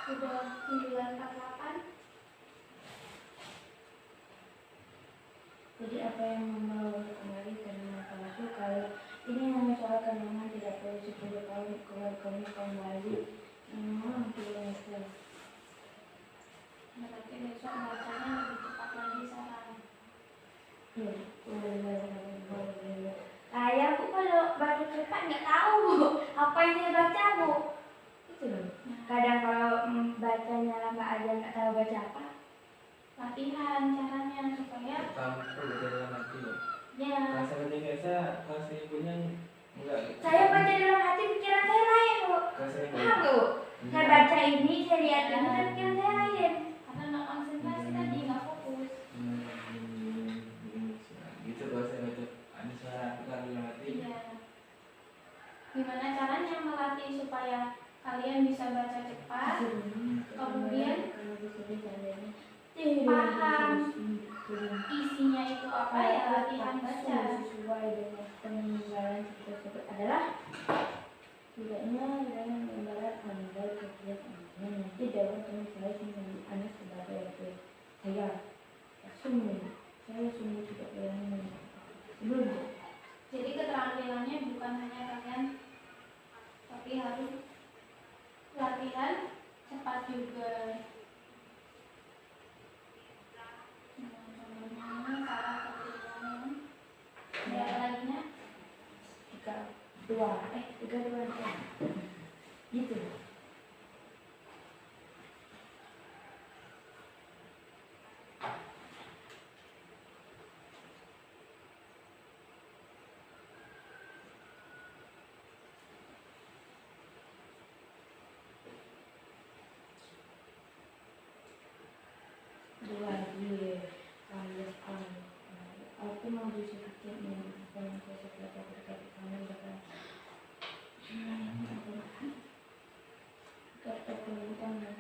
Sudah 9.48. Jadi apa yang membawa kembali karena palsu? Kalau ini hanya soal kenangan, tidak perlu 10 tahun keluar kamu kembali. Kilometer. Berarti besok bacanya lebih cepat lagi Sarah. Saya Bu kalau baca cepat nggak tahu Bu apa yang saya baca Bu. Itu loh. Kadang kalau bacanya lama aja nggak tahu baca apa. Latihan caranya supaya Tampil dalam hati. ya. Bahasa baca biasa, bahasa ibunya enggak. Saya baca dalam hati, pikiran saya lain Bu. Bahasa ibu. Paham Bu? Saya baca ini, saya lihat ini, tapi pikiran saya lain. Karena nggak konsentrasi tadi, nggak fokus. Gitu bahasa baca. Ada suara kita dalam hati. Iya. Gimana caranya melatih supaya kalian bisa baca cepat, kemudian paham isinya itu apa ya, latihan baca. Sesuai dengan peninggalan tersebut adalah Tidaknya dengan gambaran andai setiap anaknya nanti dapat teman saya menjadi anak sebagai laki saya. Saya sungguh tidak berani mengatakan sebelumnya. Jadi keterampilannya bukan hanya kalian, tapi harus latihan cepat juga. Contohnya salah keterampilan. Ada apa lagi nya? 3-2 gitu. Dua lagi alias aku mau sedikit menyampaikan sesuatu terkait dengan keterkaitan dan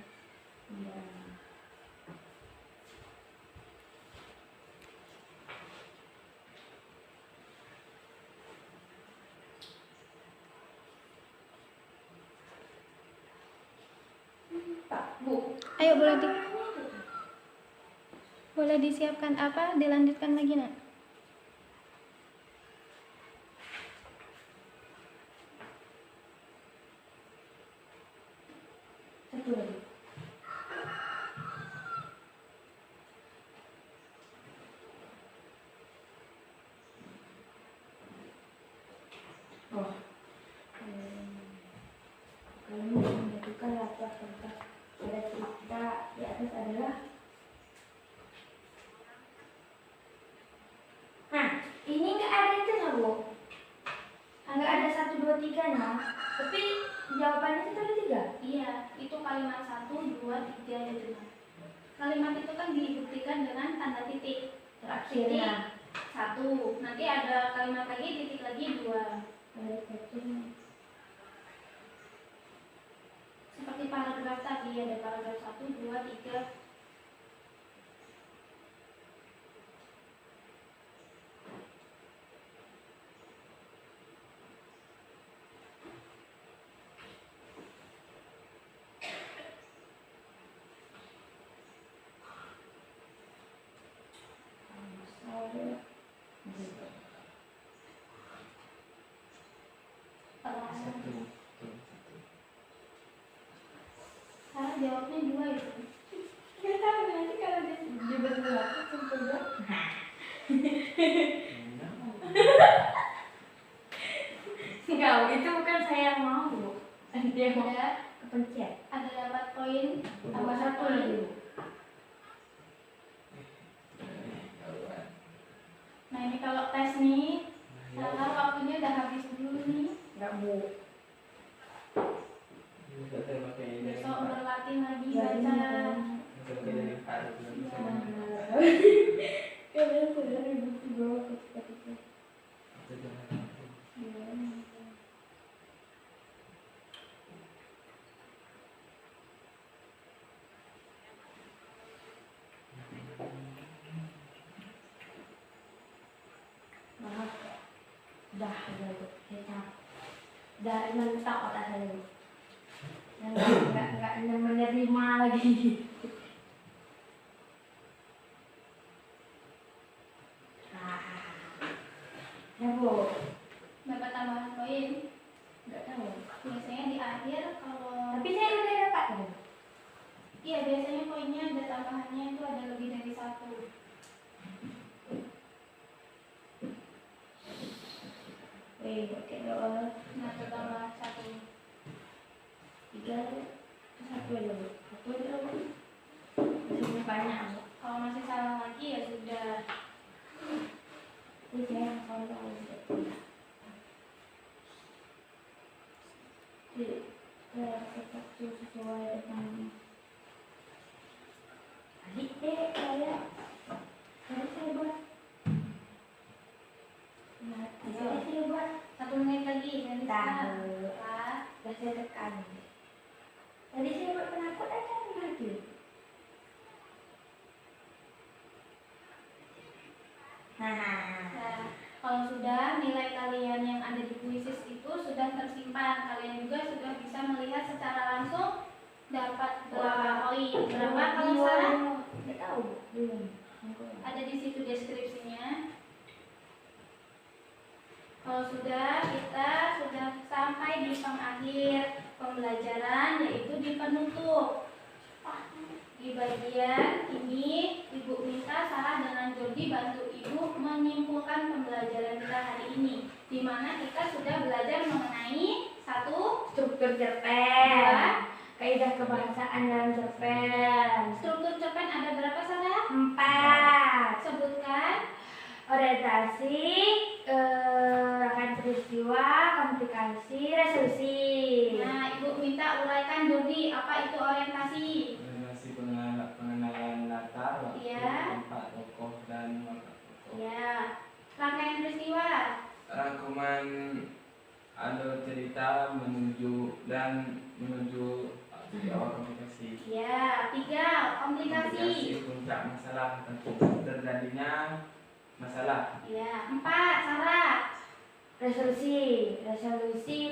Pak Bu. Ayo boleh disiapkan apa? Dilanjutkan lagi nak. Satu lagi. Oh, kalian menentukan latar tempat pada cerita di atas adalah. Nah, ini nggak ada itu nah Bu. Nggak ada 1, 2, 3 nah. Tapi jawabannya itu ada 3. Iya, itu kalimat 1, 2, 3 gitu. Kalimat itu kan dibuktikan dengan tanda titik. Terakhir Titik nah. 1. Nanti ada kalimat lagi, titik lagi 2. Seperti paragraf tadi ada paragraf 1, 2, 3. Sekarang jawabnya 2 itu. Nggak tahu nanti kalau dia berdua simpel dua. Enggak, itu bukan saya yang mau Bu. Dia mau kepencet. Ada dapat poin Tambah 1 lagi Bu. Nah ini kalau tes nih, sekarang waktunya udah habis dulu nih. Enggak Bu. Besok berlatih lagi baca. Kalian sudah ribut bawah ketika maaf dah kecap dari mentok otak saya nggak menerima lagi. Ya Bu, Dapat tambahan poin. nggak tahu. Biasanya di akhir kalau Tapi saya udah dapat kan? iya biasanya poinnya ada tambahannya itu ada lebih dari 1. Oke doa Nah tambah 1. 3 1 aja Bu. 1 aja Bu. Masih banyak Bu. Kalau masih salah lagi ya sudah. Ini saya kalau tahu. Tetap sesuai dengan adik saya buat saya buat 1 menit lagi dari sekarang. Tahu saya tekan tadi saya buat penakut aja lagi. Nah, kalau sudah nilai kalian yang ada di kuisis itu sudah tersimpan. Kalian juga sudah bisa melihat secara langsung dapat berapa poin. Berapa kalau salah? Nggak tahu. Belum. Ada di situ deskripsinya. Kalau sudah, kita sudah sampai di pengakhir pembelajaran, yaitu di penutup. Di bagian ini, Ibu minta Sarah dengan Jody bantu Ibu menyimpulkan pembelajaran kita hari ini, di mana kita sudah belajar mengenai satu Struktur cerpen. Kaidah kebahasaan dalam cerpen. struktur cerpen. Ada berapa, Sarah? 4. Sebutkan. Orientasi, rangkaian peristiwa, komplikasi, resolusi. Nah, Ibu minta uraikan Jody, apa itu orientasi? Masih pengenalan latar waktu, Iya. tempat, tokoh dan watak tokoh. Ya. Rangkaian peristiwa. Rangkuman alur cerita menuju di awal komplikasi. Ya. 3. Komplikasi. Puncak masalah tentu terjadinya masalah. Ya. 4. Sarah. Resolusi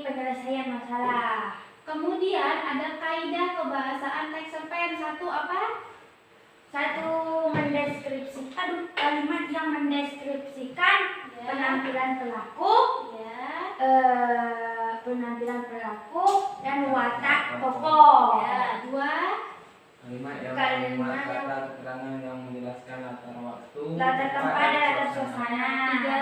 penyelesaian masalah. Kemudian ada kaidah kebahasaan teks cerpen. 1 apa? 1. Kalimat yang mendeskripsikan Ya. penampilan pelaku, Ya. dan watak tokoh. Ya. 2. Kalimat yang Kalimat memuat yang- kata keterangan yang menjelaskan latar waktu, Latar tempat dan latar suasana. 3.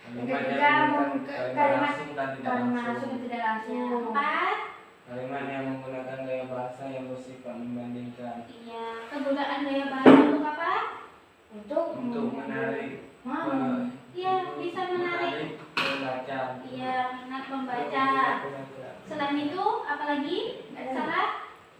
Kalimat Ketiga, yang menggunakan kalimat langsung dan tidak Karena langsung. langsung tidak Ya. langsung. 4. Kalimat yang menggunakan gaya bahasa yang bersifat membandingkan. Iya. Kegunaan gaya bahasa untuk apa? Untuk menarik Iya, bisa menarik. pembaca. Iya, minat membaca. Selain itu, apalagi? Sarah?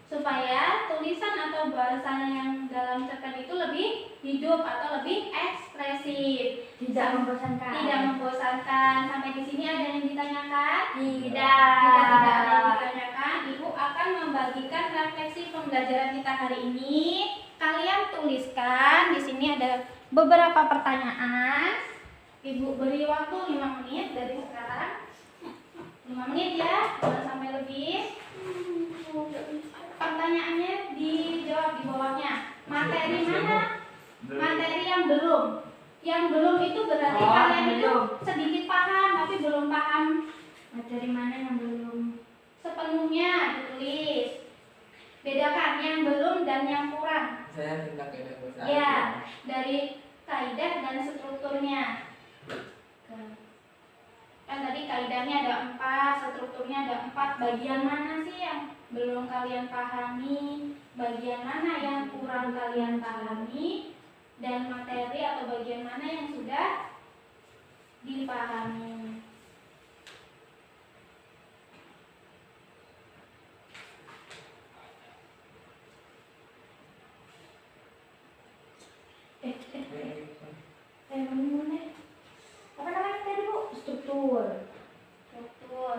Supaya tulisan atau bahasanya yang dalam cerpen itu lebih hidup atau lebih ekspresif, Tidak membosankan. tidak membosankan. Sampai di sini ada yang ditanyakan? Tidak. Jika tidak ada yang ditanyakan, Ibu akan membagikan refleksi pembelajaran kita hari ini. Kalian tuliskan. Di sini ada beberapa pertanyaan. Ibu beri waktu 5 menit dari sekarang. 5 menit ya, jangan sampai lebih. Pertanyaannya dijawab di bawahnya. Materi mana? Materi yang belum. Yang belum itu berarti kalian itu belum. sedikit paham tapi belum paham Materi mana yang belum? sepenuhnya, ditulis. Bedakan yang belum dan yang kurang. Saya tentang kaidah bahasa. Ya, dari kaidah dan strukturnya. Kan tadi kaidahnya ada 4, strukturnya ada 4. Bagian mana sih yang belum kalian pahami? Bagian mana yang kurang kalian pahami? Dan materi atau bagian mana yang sudah dipahami? Mana? Apa namanya tadi, Bu? Struktur. Struktur.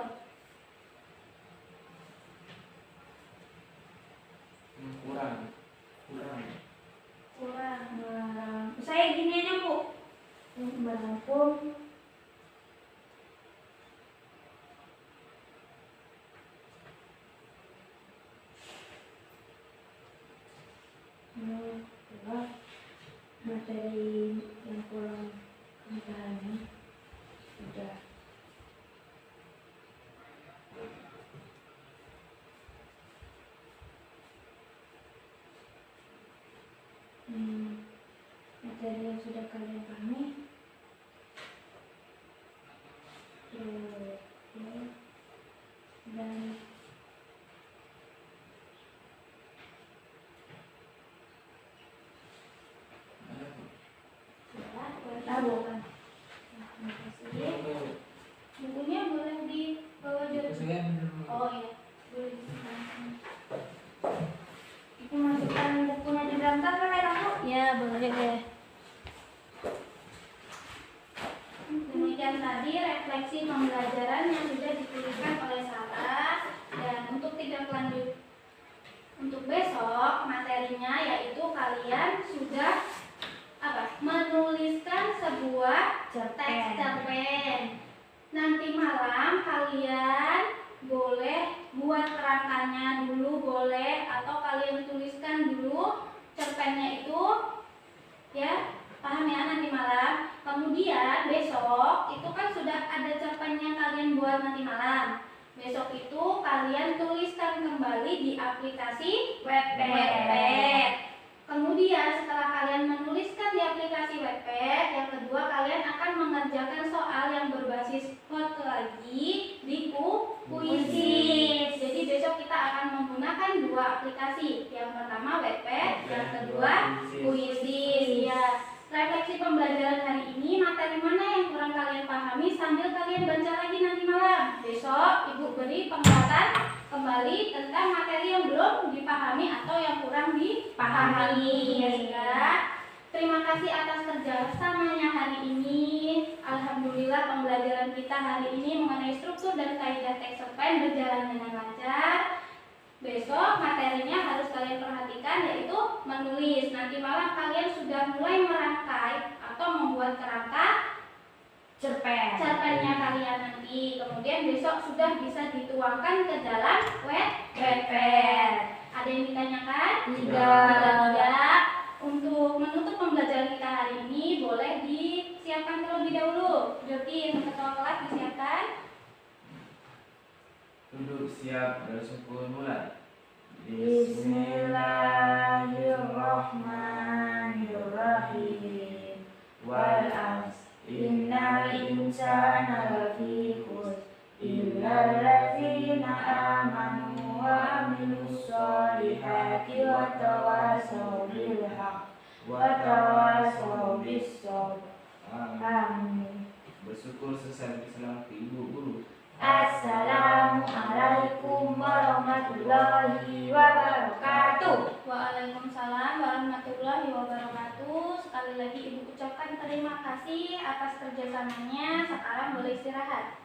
Kurang. Saya gini aja, Bu. Merangkum. Materi yang kurang dipahami sudah. Materi yang sudah kalian pahami. Dan tahu kan? Bukunya boleh dibawa dulu. Oh iya, boleh. Itu masukkan bukunya di dalam tas kan, Bu? Ya, boleh deh. Demikian tadi refleksi pembelajaran yang sudah dituliskan oleh Sarah. Dan untuk tindak lanjut untuk besok materinya yaitu kalian sudah menuliskan sebuah teks cerpen. Nanti malam kalian kalian boleh buat kerangkanya dulu boleh, atau kalian tuliskan dulu cerpennya itu ya. Paham ya nanti malam. Kemudian besok itu kan sudah ada cerpen yang kalian buat nanti malam. Besok itu kalian tuliskan kembali di aplikasi Wattpad. Kemudian setelah kalian menuliskan di aplikasi Wattpad, yang kedua kalian akan mengerjakan soal yang berbasis foto lagi di puisi. Jadi besok kita akan menggunakan dua aplikasi. Yang pertama Wattpad, yang kedua puisi. Ya. Refleksi pembelajaran hari ini, materi mana yang kurang kalian pahami sambil kalian baca lagi nanti malam. Besok Ibu beri penguatan kembali tentang materi yang belum dipahami atau yang kurang dipahami. Ya. Terima kasih atas kerjasamanya hari ini. Alhamdulillah pembelajaran kita hari ini mengenai struktur dan kaidah teks cerpen berjalan dengan lancar. Besok materinya harus kalian perhatikan, yaitu menulis. Nanti malam kalian sudah mulai merangkai atau membuat kerangka cerpennya kalian nanti. Kemudian besok sudah bisa dituangkan ke dalam Wattpad. Ada yang ditanyakan? Tidak. Untuk menutup pembelajaran kita hari ini boleh disiapkan terlebih dahulu. Jotin ketua kelas disiapkan. Duduk siap, bersukun mulai. Bismillahirrahmanirrahim. Wal 'asr innal insana lafi khusr illal ladzina amanu wa 'amilus solihati wa tawasaw bil haqq wa tawasaw bis sabr. Amin. Bersyukur sesaat salam ke ibu guru. Assalamualaikum warahmatullahi wabarakatuh. Waalaikumsalam warahmatullahi wabarakatuh. Sekali lagi Ibu ucapkan terima kasih atas kerjasamanya. Sekarang boleh istirahat.